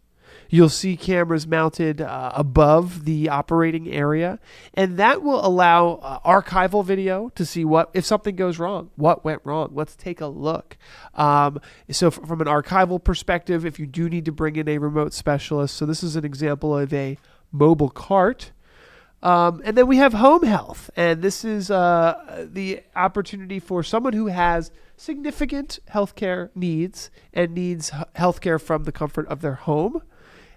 You'll see cameras mounted above the operating area, and that will allow archival video to see if something goes wrong, what went wrong. Let's take a look. So from an archival perspective, if you do need to bring in a remote specialist, so this is an example of a mobile cart. And then we have home health, and this is the opportunity for someone who has significant healthcare needs and needs healthcare from the comfort of their home.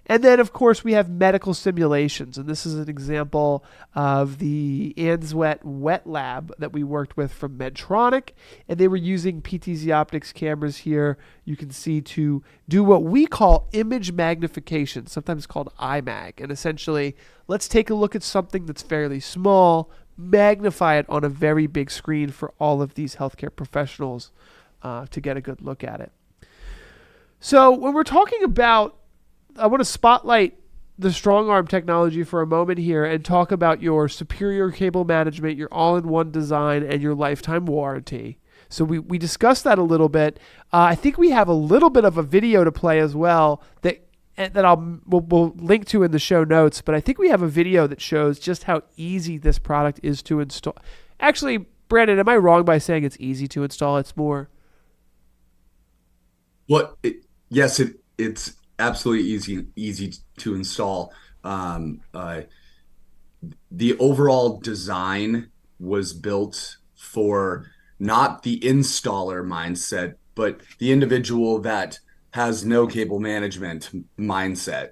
And then, of course, we have medical simulations, and this is an example of the ANSWET wet lab that we worked with from Medtronic, and they were using PTZOptics cameras here, you can see, to do what we call image magnification, sometimes called IMAG. And essentially, let's take a look at something that's fairly small, magnify it on a very big screen for all of these healthcare professionals to get a good look at it. So when we're talking about, I want to spotlight the Strongarm technology for a moment here and talk about your superior cable management, your all-in-one design, and your lifetime warranty. So we discussed that a little bit. I think we have a little bit of a video to play as well that we'll link to in the show notes, but I think we have a video that shows just how easy this product is to install. Actually, Brandon, am I wrong by saying it's easy to install? It's more... Yes, it's absolutely easy to install. The overall design was built for not the installer mindset, but the individual that has no cable management mindset.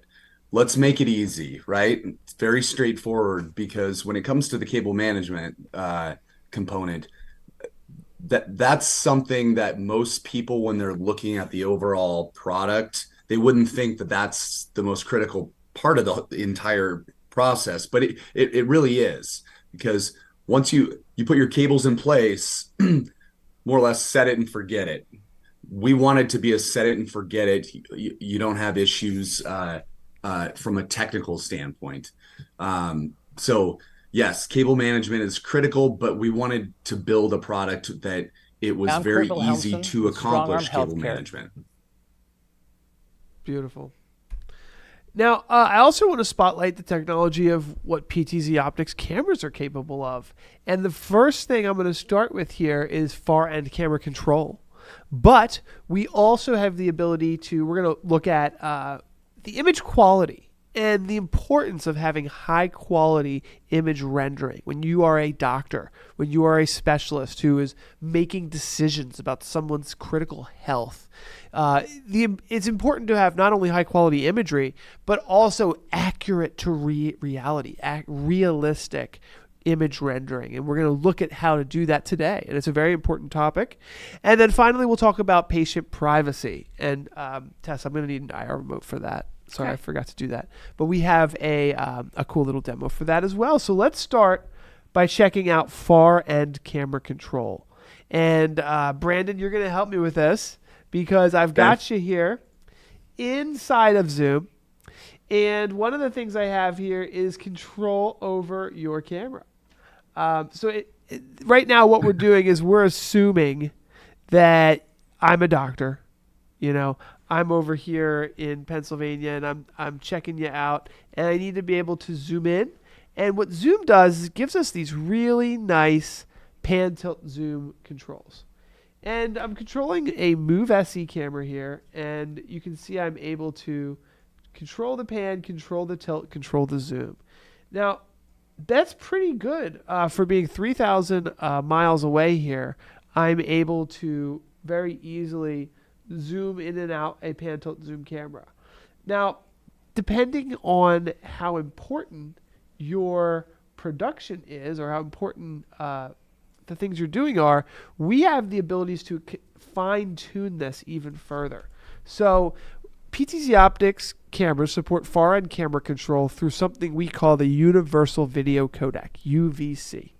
Let's make it easy, right? It's very straightforward, because when it comes to the cable management component, that's something that most people, when they're looking at the overall product, they wouldn't think that that's the most critical part of the entire process, but it really is, because once you put your cables in place, more or less set it and forget it. We want it to be a set it and forget it. You don't have issues from a technical standpoint. So yes, cable management is critical, but we wanted to build a product that it was very easy to accomplish cable management. Beautiful. Now, I also want to spotlight the technology of what PTZOptics cameras are capable of. And the first thing I'm going to start with here is far-end camera control. But we also have the ability we're going to look at the image quality and the importance of having high-quality image rendering. When you are a doctor, when you are a specialist who is making decisions about someone's critical health, it's important to have not only high-quality imagery, but also accurate to reality, realistic image rendering. And we're going to look at how to do that today. And it's a very important topic. And then finally, we'll talk about patient privacy. And Tess, I'm going to need an IR remote for that. Sorry, I forgot to do that. But we have a cool little demo for that as well. So let's start by checking out far-end camera control. And Brandon, you're going to help me with this, because I've got you here inside of Zoom. And one of the things I have here is control over your camera. Right now what we're doing is we're assuming that I'm a doctor. You know, I'm over here in Pennsylvania, and I'm checking you out, and I need to be able to zoom in. And what Zoom does is it gives us these really nice pan, tilt, zoom controls. And I'm controlling a Move SE camera here, and you can see I'm able to control the pan, control the tilt, control the zoom. Now, that's pretty good for being 3,000 miles away here. I'm able to very easily zoom in and out a pan, tilt, zoom camera. Now, depending on how important your production is or how important the things you're doing are, we have the abilities to fine-tune this even further. So PTZOptics cameras support far-end camera control through something we call the Universal Video Codec, UVC.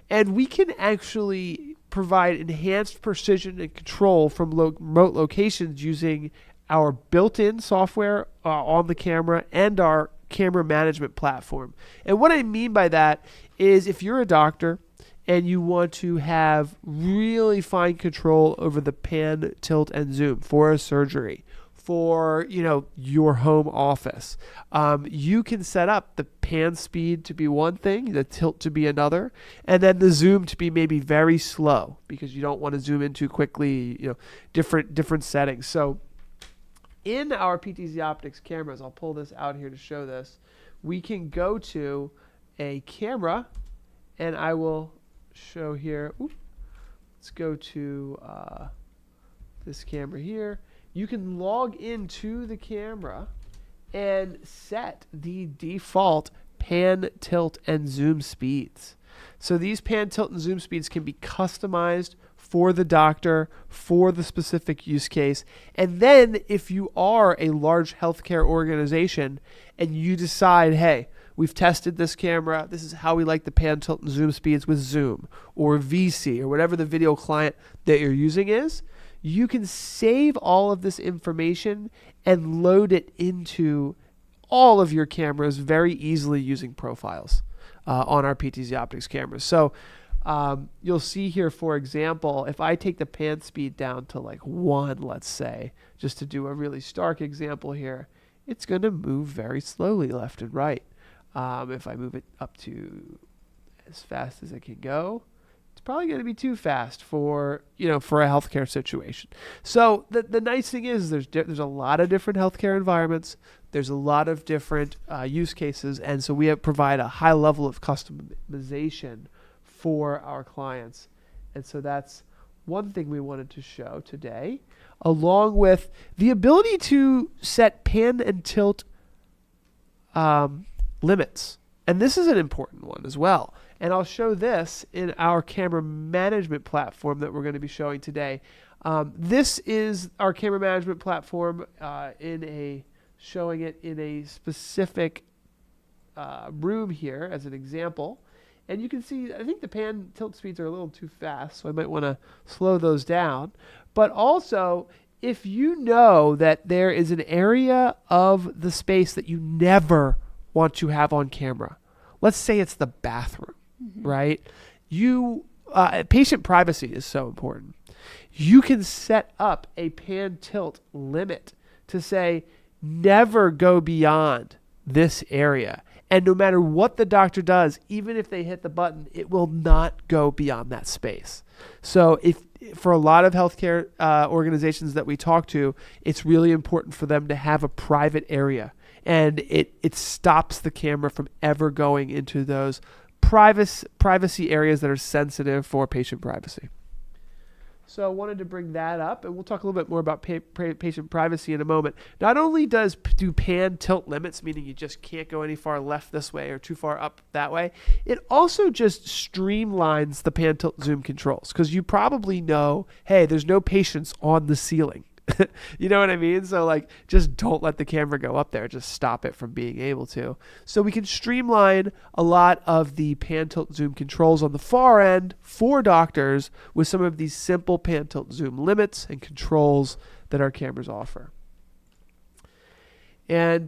And we can actually provide enhanced precision and control from remote locations using our built-in software on the camera and our camera management platform. And what I mean by that is if you're a doctor and you want to have really fine control over the pan, tilt, and zoom for a surgery, for your home office, you can set up the pan speed to be one thing, the tilt to be another, and then the zoom to be maybe very slow because you don't want to zoom in too quickly. Different settings. So in our PTZOptics cameras, I'll pull this out here to show this. We can go to a camera, and I will show here. Let's go to this camera here. You can log into the camera and set the default pan, tilt, and zoom speeds. So these pan, tilt, and zoom speeds can be customized for the doctor, for the specific use case. And then if you are a large healthcare organization and you decide, hey, we've tested this camera, this is how we like the pan, tilt, and zoom speeds with Zoom or VC or whatever the video client that you're using is, you can save all of this information and load it into all of your cameras very easily using profiles on our PTZOptics cameras. So you'll see here, for example, if I take the pan speed down to like 1, let's say, just to do a really stark example here, it's going to move very slowly left and right. If I move it up to as fast as it can go, it's probably going to be too fast for a healthcare situation. So the nice thing is there's a lot of different healthcare environments. There's a lot of different use cases, and so we provide a high level of customization for our clients. And so that's one thing we wanted to show today, along with the ability to set pan and tilt limits. And this is an important one as well. And I'll show this in our camera management platform that we're going to be showing today. This is our camera management platform showing it in a specific room here as an example. And you can see, I think the pan tilt speeds are a little too fast, so I might want to slow those down. But also, if you know that there is an area of the space that you never want to have on camera, let's say it's the bathroom, right? Patient privacy is so important. You can set up a pan tilt limit to say, never go beyond this area. And no matter what the doctor does, even if they hit the button, it will not go beyond that space. So for a lot of healthcare organizations that we talk to, it's really important for them to have a private area. And it stops the camera from ever going into those privacy areas that are sensitive for patient privacy. So I wanted to bring that up, and we'll talk a little bit more about patient privacy in a moment. Not only do pan tilt limits, meaning you just can't go any far left this way or too far up that way, it also just streamlines the pan tilt zoom controls, because you probably know, hey, there's no patients on the ceiling. You know what I mean? So just don't let the camera go up there. Just stop it from being able to. So we can streamline a lot of the pan tilt zoom controls on the far end for doctors with some of these simple pan tilt zoom limits and controls that our cameras offer. And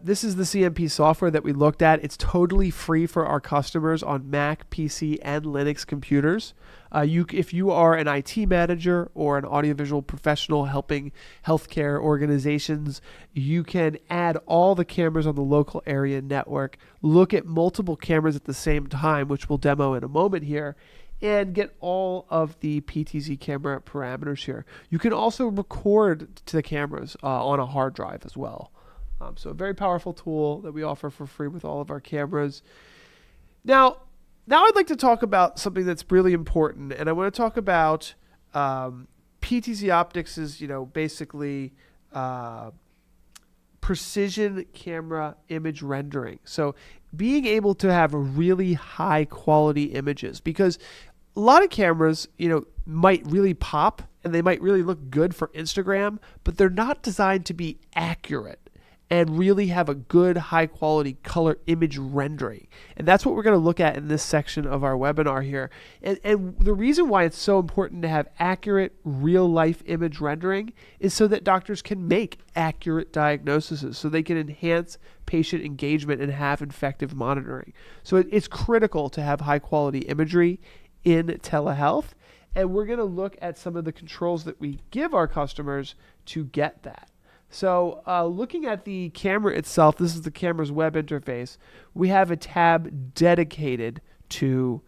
this is the CMP software that we looked at. It's totally free for our customers on Mac, PC, and Linux computers. If you are an IT manager or an audiovisual professional helping healthcare organizations, you can add all the cameras on the local area network, look at multiple cameras at the same time, which we'll demo in a moment here, and get all of the PTZ camera parameters here. You can also record to the cameras on a hard drive as well. So a very powerful tool that we offer for free with all of our cameras. Now I'd like to talk about something that's really important, and I want to talk about PTZOptics' basically precision camera image rendering. So being able to have really high quality images, because a lot of cameras, might really pop and they might really look good for Instagram, but they're not designed to be accurate and really have a good high quality color image rendering. And that's what we're going to look at in this section of our webinar here. And the reason why it's so important to have accurate real life image rendering is so that doctors can make accurate diagnoses, so they can enhance patient engagement and have effective monitoring. So it's critical to have high quality imagery in telehealth. And we're going to look at some of the controls that we give our customers to get that. So looking at the camera itself, this is the camera's web interface. We have a tab dedicated to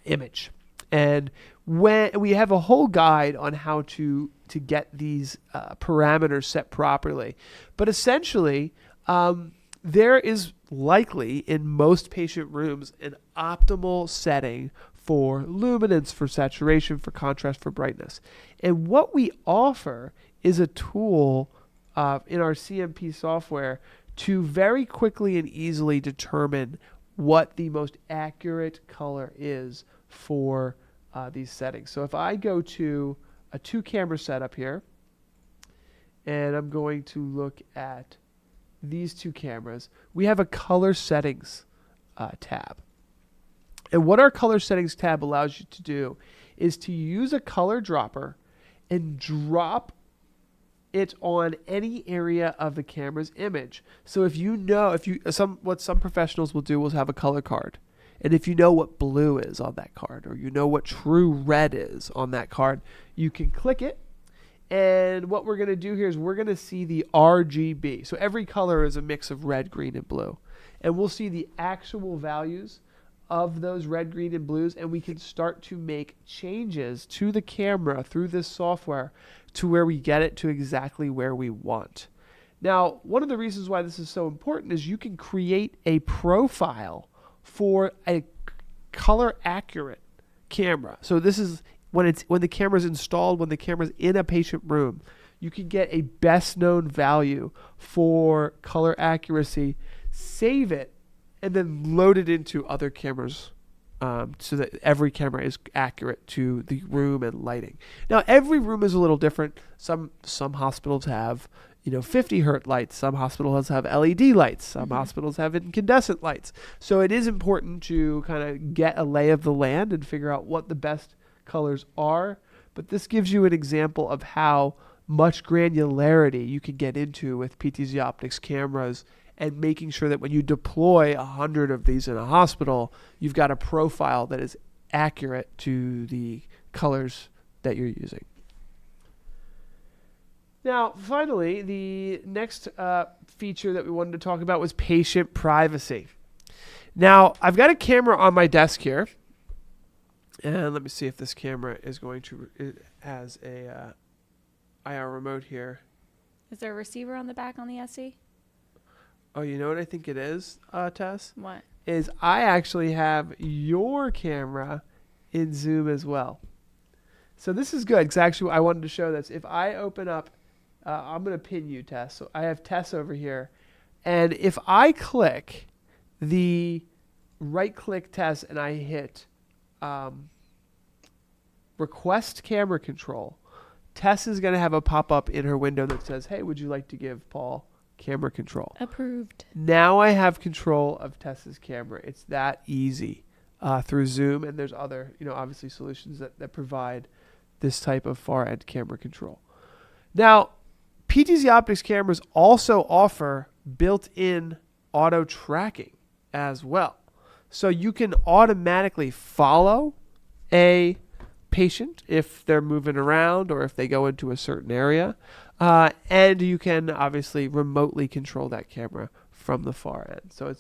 image. And when we have a whole guide on how to get these parameters set properly. But essentially, there is likely in most patient rooms an optimal setting for luminance, for saturation, for contrast, for brightness. And what we offer is a tool in our CMP software to very quickly and easily determine what the most accurate color is for these settings. So if I go to a 2-camera setup here, and I'm going to look at these 2 cameras, we have a color settings tab. And what our color settings tab allows you to do is to use a color dropper and drop it on any area of the camera's image. So what some professionals will do is have a color card. And if you know what blue is on that card, or you know what true red is on that card, you can click it. And what we're going to do here is we're going to see the RGB. So every color is a mix of red, green, and blue. And we'll see the actual values of those red, green, and blues, and we can start to make changes to the camera through this software to where we get it to exactly where we want. Now, one of the reasons why this is so important is you can create a profile for a color accurate camera. So this is when the camera's installed, when the camera's in a patient room, you can get a best known value for color accuracy, save it, and then load it into other cameras so that every camera is accurate to the room and lighting. Now, every room is a little different. Some hospitals have 50 hertz lights. Some hospitals have LED lights. Some hospitals have incandescent lights. So it is important to kind of get a lay of the land and figure out what the best colors are. But this gives you an example of how much granularity you can get into with PTZOptics cameras, and making sure that when you deploy 100 of these in a hospital, you've got a profile that is accurate to the colors that you're using. Now, finally, the next feature that we wanted to talk about was patient privacy. Now, I've got a camera on my desk here, and let me see if this camera is it has a IR remote here. Is there a receiver on the back on the SE? Oh, you know what I think it is, Tess? What? Is I actually have your camera in Zoom as well. So this is good, because actually I wanted to show this. If I open up, I'm going to pin you, Tess. So I have Tess over here. And if I click the right-click Tess and I hit request camera control, Tess is going to have a pop-up in her window that says, hey, would you like to give Paul camera control? Approved. Now I have control of Tessa's camera. It's that easy through Zoom, and there's other, obviously solutions that provide this type of far-end camera control. Now, PTZOptics cameras also offer built-in auto tracking as well. So you can automatically follow a patient if they're moving around or if they go into a certain area. And you can obviously remotely control that camera from the far end. So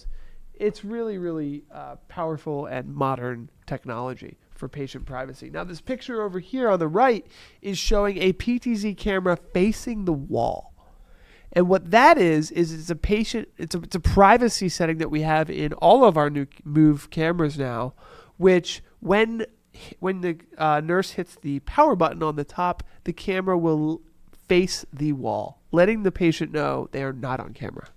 it's really, really powerful and modern technology for patient privacy. Now, this picture over here on the right is showing a PTZ camera facing the wall. And what that is it's a privacy setting that we have in all of our new Move cameras now, which when the nurse hits the power button on the top, the camera will face the wall, letting the patient know they are not on camera.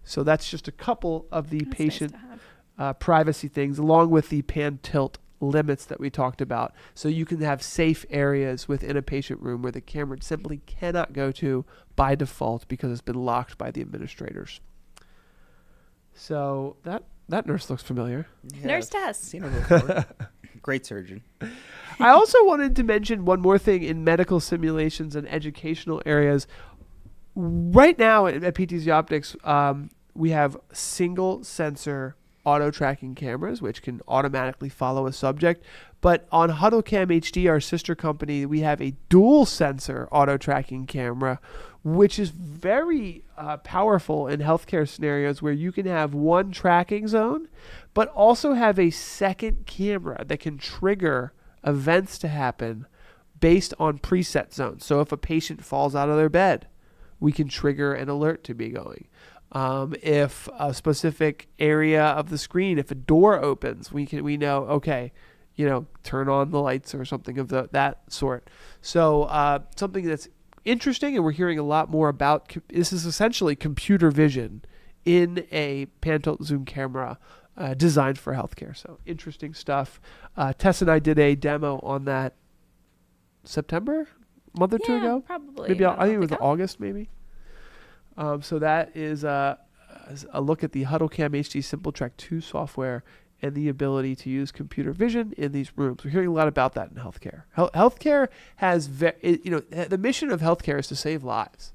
So that's just a couple of the That's patient nice to have. privacy things, along with the pan tilt limits that we talked about. So you can have safe areas within a patient room where the camera simply cannot go to by default because it's been locked by the administrators. So that nurse looks familiar. Yeah, Nurse I've Tess. seen her before. Great surgeon. I also wanted to mention one more thing in medical simulations and educational areas. Right now at PTZOptics, we have single sensor auto tracking cameras, which can automatically follow a subject. But on HuddleCamHD, our sister company, we have a dual sensor auto tracking camera, which is very powerful in healthcare scenarios where you can have one tracking zone, but also have a second camera that can trigger events to happen based on preset zones. So if a patient falls out of their bed, we can trigger an alert to be going. If a specific area of the screen, if a door opens, we know, okay, turn on the lights or something of that sort. So something that's interesting, and we're hearing a lot more about. This is essentially computer vision in a pan-tilt zoom camera designed for healthcare. So interesting stuff. Tess and I did a demo on that September, a month or two ago. Probably. Maybe I think it was ago. August, maybe. So that is a look at the HuddleCamHD SimplTrack 2 software and the ability to use computer vision in these rooms. We're hearing a lot about that in healthcare. Healthcare has, the mission of healthcare is to save lives.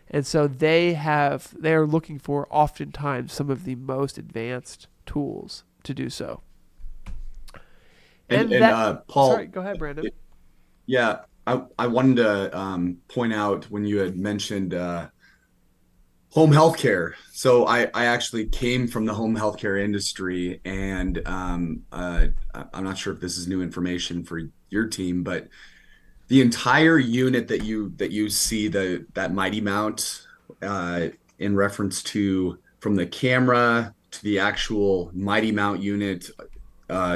And so they're looking for oftentimes some of the most advanced tools to do so. Paul, sorry, go ahead, Brandon. Yeah, I wanted to point out when you had mentioned home healthcare. So I actually came from the home healthcare industry, and I'm not sure if this is new information for your team, but the entire unit that you see, that mighty mount in reference to, from the camera to the actual mighty mount unit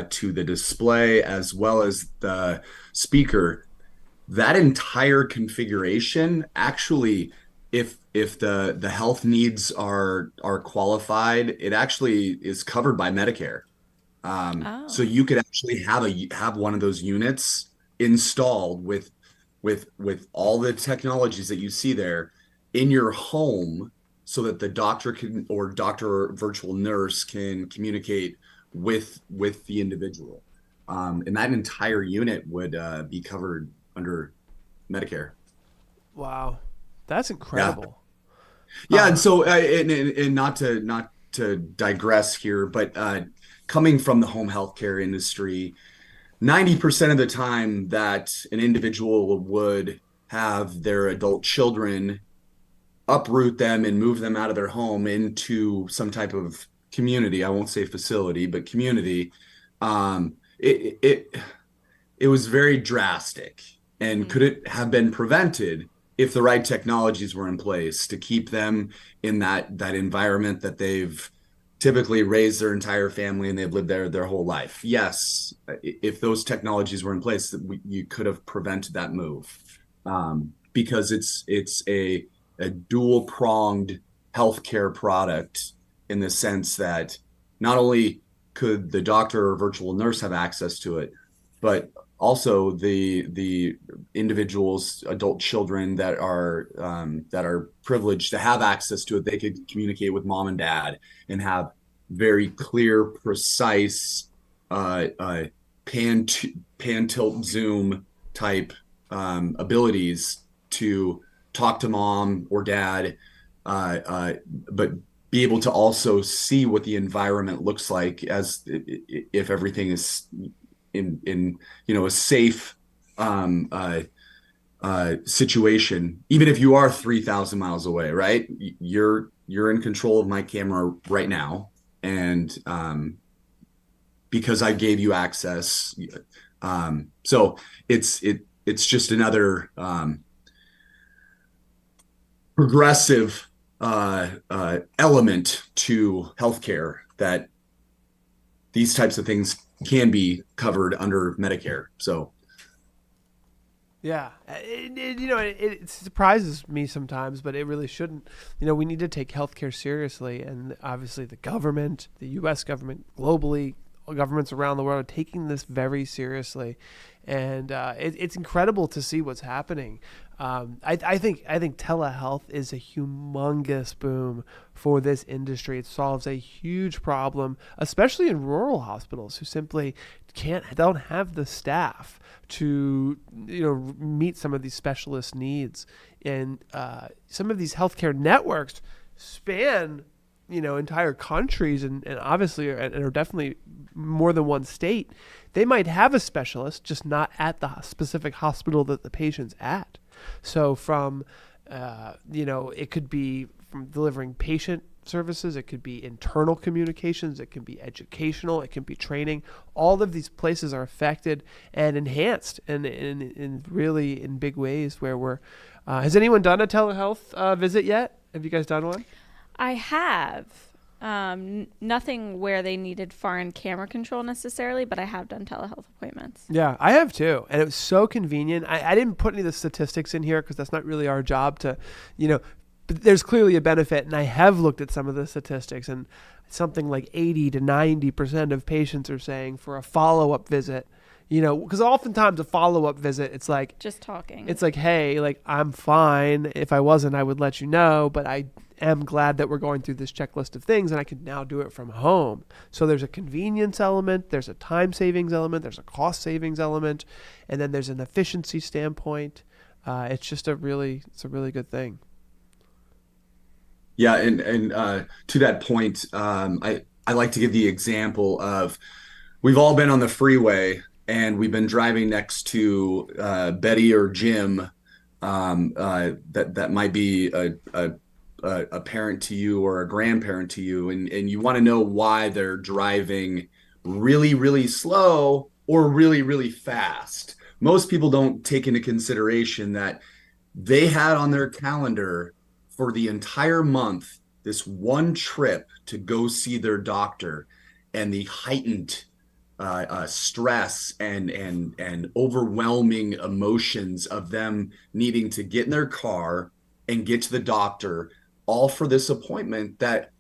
to the display as well as the speaker, that entire configuration actually, if the health needs are qualified, it actually is covered by Medicare. So you could actually have one of those units installed with all the technologies that you see there in your home, so that the doctor or virtual nurse can communicate with the individual, and that entire unit would be covered under Medicare. Wow, that's incredible. Yeah, and so and not to digress here, but coming from the home healthcare industry, 90% of the time that an individual would have their adult children, uproot them and move them out of their home into some type of community. I won't say facility, but community. It was very drastic. And could it have been prevented if the right technologies were in place to keep them in that environment that they've typically raised their entire family and they've lived there their whole life? Yes, if those technologies were in place, you could have prevented that move, because it's a dual-pronged healthcare product, in the sense that not only could the doctor or virtual nurse have access to it, but also the individuals, adult children that are privileged to have access to it. They could communicate with mom and dad and have very clear, precise pan tilt zoom type abilities to talk to mom or dad, but be able to also see what the environment looks like, as if everything is in a safe situation. Even if you are 3,000 miles away, right? You're in control of my camera right now, and because I gave you access, so it's just another progressive element to healthcare, that these types of things can be covered under Medicare. So Yeah, it surprises me sometimes, but it really shouldn't. We need to take healthcare seriously, and obviously the government, the U.S. government, globally, governments around the world are taking this very seriously, and it's incredible to see what's happening. I think telehealth is a humongous boom for this industry. It solves a huge problem, especially in rural hospitals who simply don't have the staff to meet some of these specialist needs. And some of these healthcare networks span entire countries and obviously are definitely more than one state. They might have a specialist, just not at the specific hospital that the patient's at. So from, it could be from delivering patient services, it could be internal communications, it can be educational, it can be training. All of these places are affected and enhanced and in really in big ways where we're, has anyone done a telehealth visit yet? Have you guys done one? I have. Nothing where they needed foreign camera control necessarily, but I have done telehealth appointments. Yeah, I have too. And it was so convenient. I didn't put any of the statistics in here because that's not really our job to, but there's clearly a benefit. And I have looked at some of the statistics, and something like 80 to 90% of patients are saying for a follow-up visit, because oftentimes a follow-up visit, it's like just talking. It's like, hey, like I'm fine. If I wasn't, I would let you know, but I am glad that we're going through this checklist of things and I can now do it from home. So there's a convenience element, there's a time savings element, there's a cost savings element, and then there's an efficiency standpoint. It's a really good thing. Yeah, and to that point, I like to give the example of we've all been on the freeway and we've been driving next to Betty or Jim that might be a parent to you or a grandparent to you, and you want to know why they're driving really, really slow or really, really fast. Most people don't take into consideration that they had on their calendar for the entire month this one trip to go see their doctor, and the heightened stress and overwhelming emotions of them needing to get in their car and get to the doctor, all for this appointment that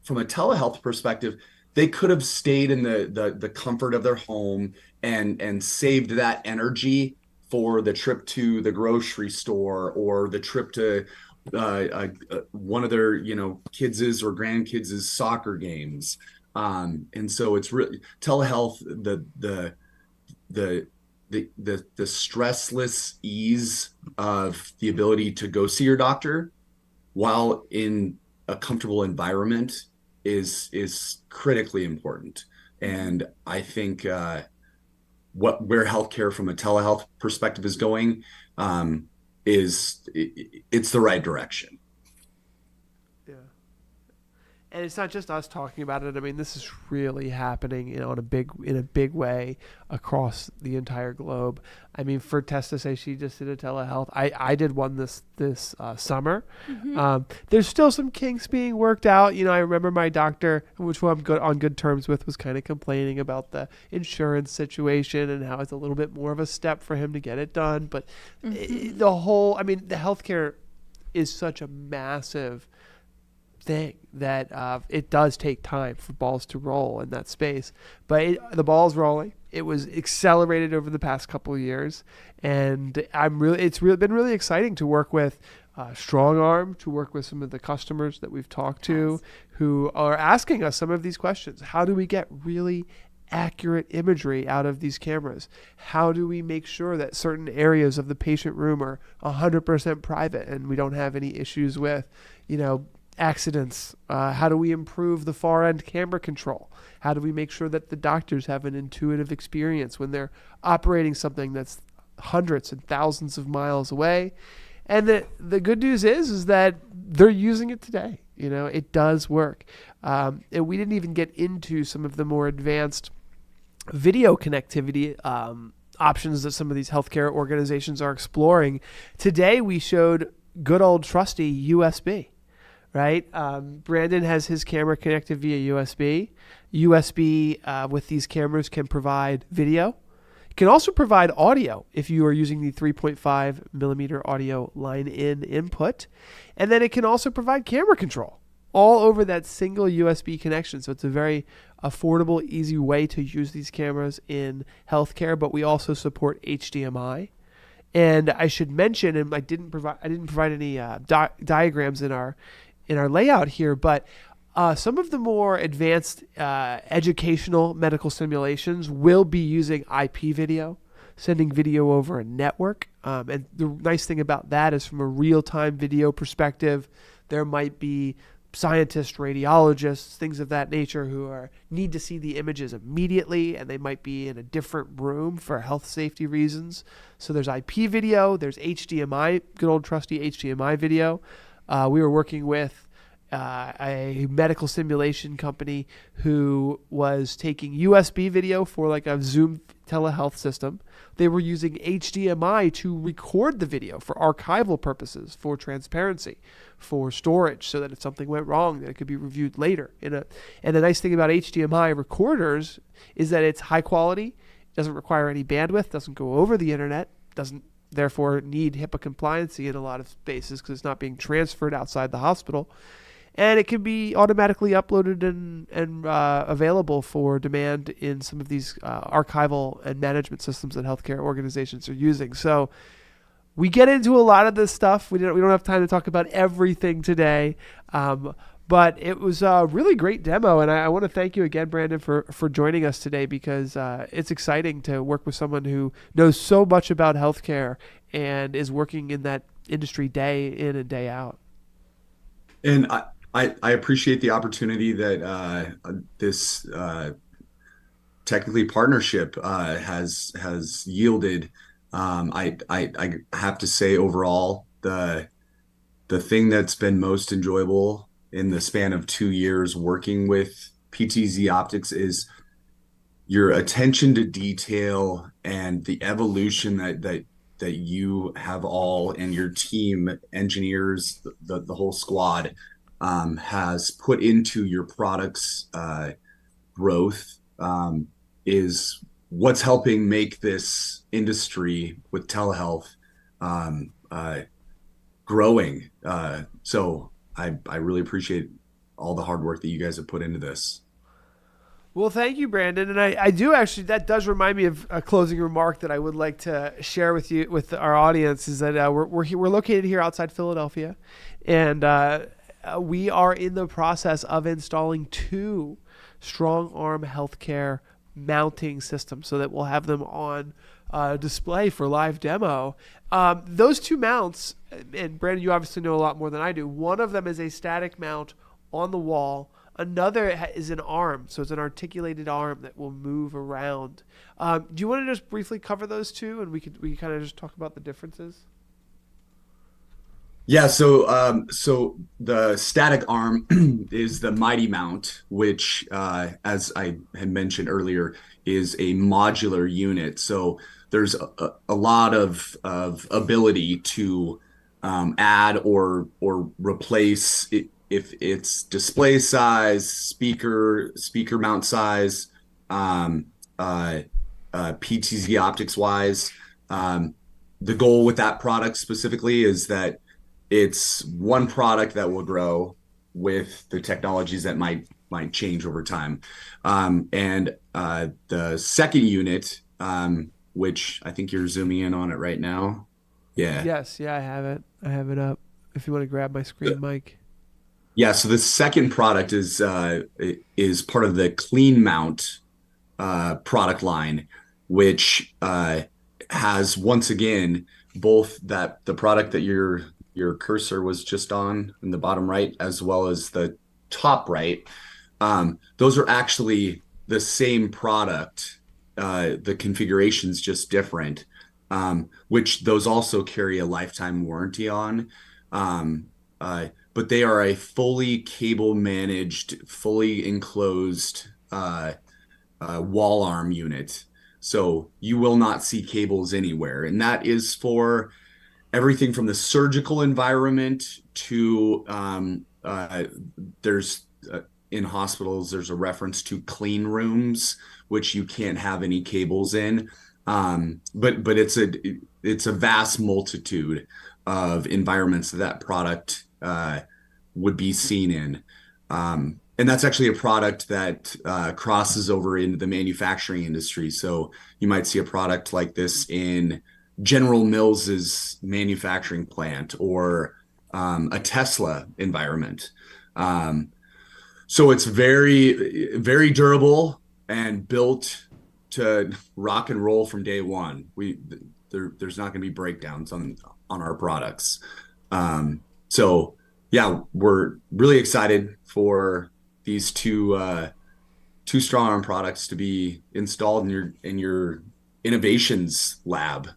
from a telehealth perspective, they could have stayed in the comfort of their home and saved that energy for the trip to the grocery store or the trip to one of their kids' or grandkids' soccer games. And so it's really telehealth, the stressless ease of the ability to go see your doctor while in a comfortable environment is critically important. And I think where healthcare from a telehealth perspective is going it's the right direction. Yeah. And it's not just us talking about it. I mean, this is really happening in a big way across the entire globe. I mean, for Tess to say she just did a telehealth, I did one this summer. Mm-hmm. There's still some kinks being worked out. I remember my doctor, which I'm on good terms with, was kind of complaining about the insurance situation and how it's a little bit more of a step for him to get it done. But mm-hmm. the healthcare is such a massive thing that it does take time for balls to roll in that space, but the ball's rolling. It was accelerated over the past couple of years, and it's been really exciting to work with Strongarm, to work with some of the customers that we've talked to who are asking us some of these questions. How do we get really accurate imagery out of these cameras? How do we make sure that certain areas of the patient room are 100% private and we don't have any issues with, accidents? How do we improve the far end camera control? How do we make sure that the doctors have an intuitive experience when they're operating something that's hundreds and thousands of miles away? And the good news is that they're using it today. It does work. And we didn't even get into some of the more advanced video connectivity options that some of these healthcare organizations are exploring. Today we showed good old trusty USB. Right? Brandon has his camera connected via USB. USB with these cameras can provide video, It can also provide audio if you are using the 3.5 millimeter audio line in input. And then it can also provide camera control all over that single USB connection. So it's a very affordable, easy way to use these cameras in healthcare, but we also support HDMI. And I should mention, and I didn't provide any diagrams in our layout here, but some of the more advanced educational medical simulations will be using IP video, sending video over a network. And the nice thing about that is, from a real-time video perspective, there might be scientists, radiologists, things of that nature who need to see the images immediately, and they might be in a different room for health safety reasons. So there's IP video, there's HDMI, good old trusty HDMI video. We were working with a medical simulation company who was taking USB video for like a Zoom telehealth system. They were using HDMI to record the video for archival purposes, for transparency, for storage, so that if something went wrong, that it could be reviewed later. And the nice thing about HDMI recorders is that it's high quality, doesn't require any bandwidth, doesn't go over the internet, doesn't therefore need HIPAA compliancy in a lot of spaces because it's not being transferred outside the hospital. And it can be automatically uploaded and available for demand in some of these archival and management systems that healthcare organizations are using. So we get into a lot of this stuff. We don't have time to talk about everything today, but it was a really great demo. And I want to thank you again, Brandon, for joining us today, because it's exciting to work with someone who knows so much about healthcare and is working in that industry day in and day out. And I appreciate the opportunity that this technically partnership has yielded. I have to say, overall, the thing that's been most enjoyable in the span of 2 years working with PTZOptics is your attention to detail and the evolution that you have all, and your team, engineers, the whole squad, has put into your product's growth, is what's helping make this industry with telehealth growing. So I really appreciate all the hard work that you guys have put into this. Well, thank you, Brandon. And I do actually, that does remind me of a closing remark that I would like to share with our audience, is that we're located here outside Philadelphia, and we are in the process of installing 2 Strongarm healthcare mounting systems so that we'll have them on display for live demo. Those 2 mounts, and Brandon, you obviously know a lot more than I do. One of them is a static mount on the wall. Another is an arm, so it's an articulated arm that will move around. Do you want to just briefly cover those 2, and we can kind of just talk about the differences? Yeah, so the static arm is the Mighty Mount, which, as I had mentioned earlier, is a modular unit. So there's a lot of ability to add or replace it, if it's display size, speaker mount size, PTZOptics wise. The goal with that product specifically is that it's one product that will grow with the technologies that might change over time. And the second unit, which I think you're zooming in on it right now. Yeah. Yes. Yeah, I have it. I have it up. If you want to grab my screen, Mike. Yeah. So the second product is part of the Clean Mount product line, which has, once again, both the product that your cursor was just on in the bottom right, as well as the top right. Those are actually the same product. The configuration's just different, which those also carry a lifetime warranty on. But they are a fully cable managed, fully enclosed wall arm unit. So you will not see cables anywhere. And that is for everything from the surgical environment to in hospitals, there's a reference to clean rooms, which you can't have any cables in. But it's a vast multitude of environments that product would be seen in. And that's actually a product that crosses over into the manufacturing industry. So you might see a product like this in General Mills's manufacturing plant or a Tesla environment. So it's very, very durable and built to rock and roll from day one. There's not going to be breakdowns on our products. So yeah, we're really excited for these two Strongarm products to be installed in your innovations lab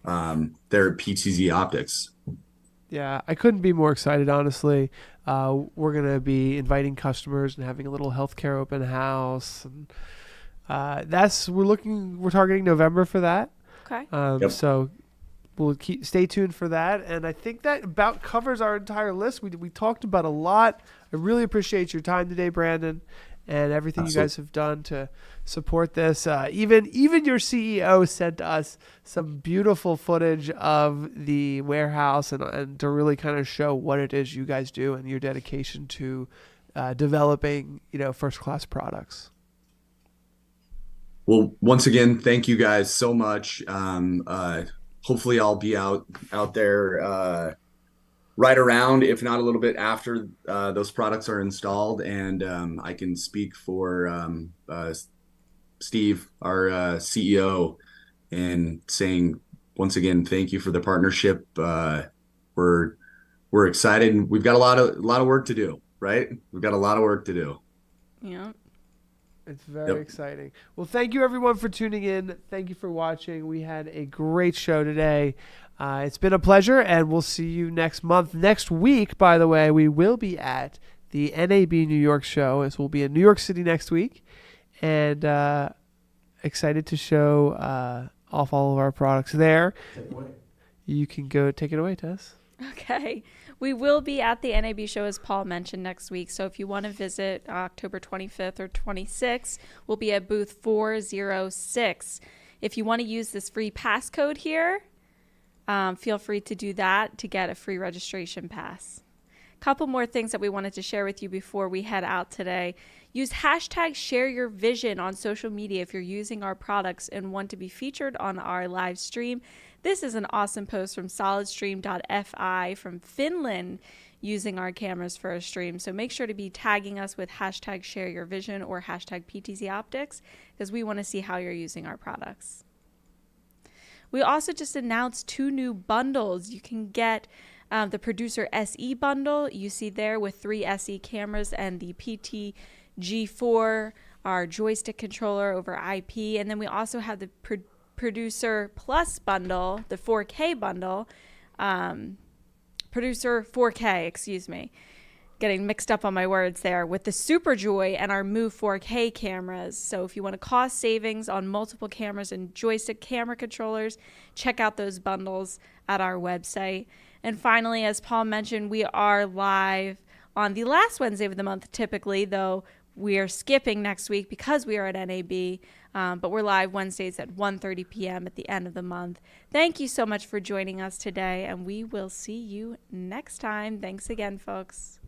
there at PTZOptics. Yeah, I couldn't be more excited, honestly. We're going to be inviting customers and having a little healthcare open house. And we're targeting November for that. Okay. Yep. So we'll stay tuned for that. And I think that about covers our entire list. We talked about a lot. I really appreciate your time today, Brandon, and everything you guys have done to support this. Even your CEO sent us some beautiful footage of the warehouse and to really kind of show what it is you guys do and your dedication to developing, first-class products. Well, once again, thank you guys so much. Hopefully I'll be out there right around, if not a little bit after those products are installed. And I can speak for Steve, our CEO, and saying once again, thank you for the partnership. We're excited, and we've got a lot of work to do, right? We've got a lot of work to do. Yeah. It's very exciting. Well, thank you everyone for tuning in. Thank you for watching. We had a great show today. It's been a pleasure, and we'll see you next month. Next week, by the way, we will be at the NAB New York show. So we'll be in New York City next week, and excited to show off all of our products there. Take it away. You can go take it away, Tess. Okay. We will be at the NAB show, as Paul mentioned, next week. So if you want to visit October 25th or 26th, we'll be at booth 406. If you want to use this free passcode here, feel free to do that to get a free registration pass. Couple more things that we wanted to share with you before we head out today. Use hashtag #ShareYourVision on social media if you're using our products and want to be featured on our live stream. This is an awesome post from solidstream.fi from Finland using our cameras for a stream. So make sure to be tagging us with hashtag #ShareYourVision or hashtag PTZOptics because we want to see how you're using our products. We also just announced 2 new bundles. You can get the Producer SE bundle you see there with 3 SE cameras and the PTG4, our joystick controller over IP. And then we also have the Producer Plus bundle, the 4K bundle, Producer 4K, excuse me. Getting mixed up on my words there, with the SuperJoy and our Move 4K cameras. So if you want a cost savings on multiple cameras and joystick camera controllers, check out those bundles at our website. And finally, as Paul mentioned, we are live on the last Wednesday of the month typically, though we are skipping next week because we are at NAB. But we're live Wednesdays at 1:30 p.m. at the end of the month. Thank you so much for joining us today, and we will see you next time. Thanks again, folks.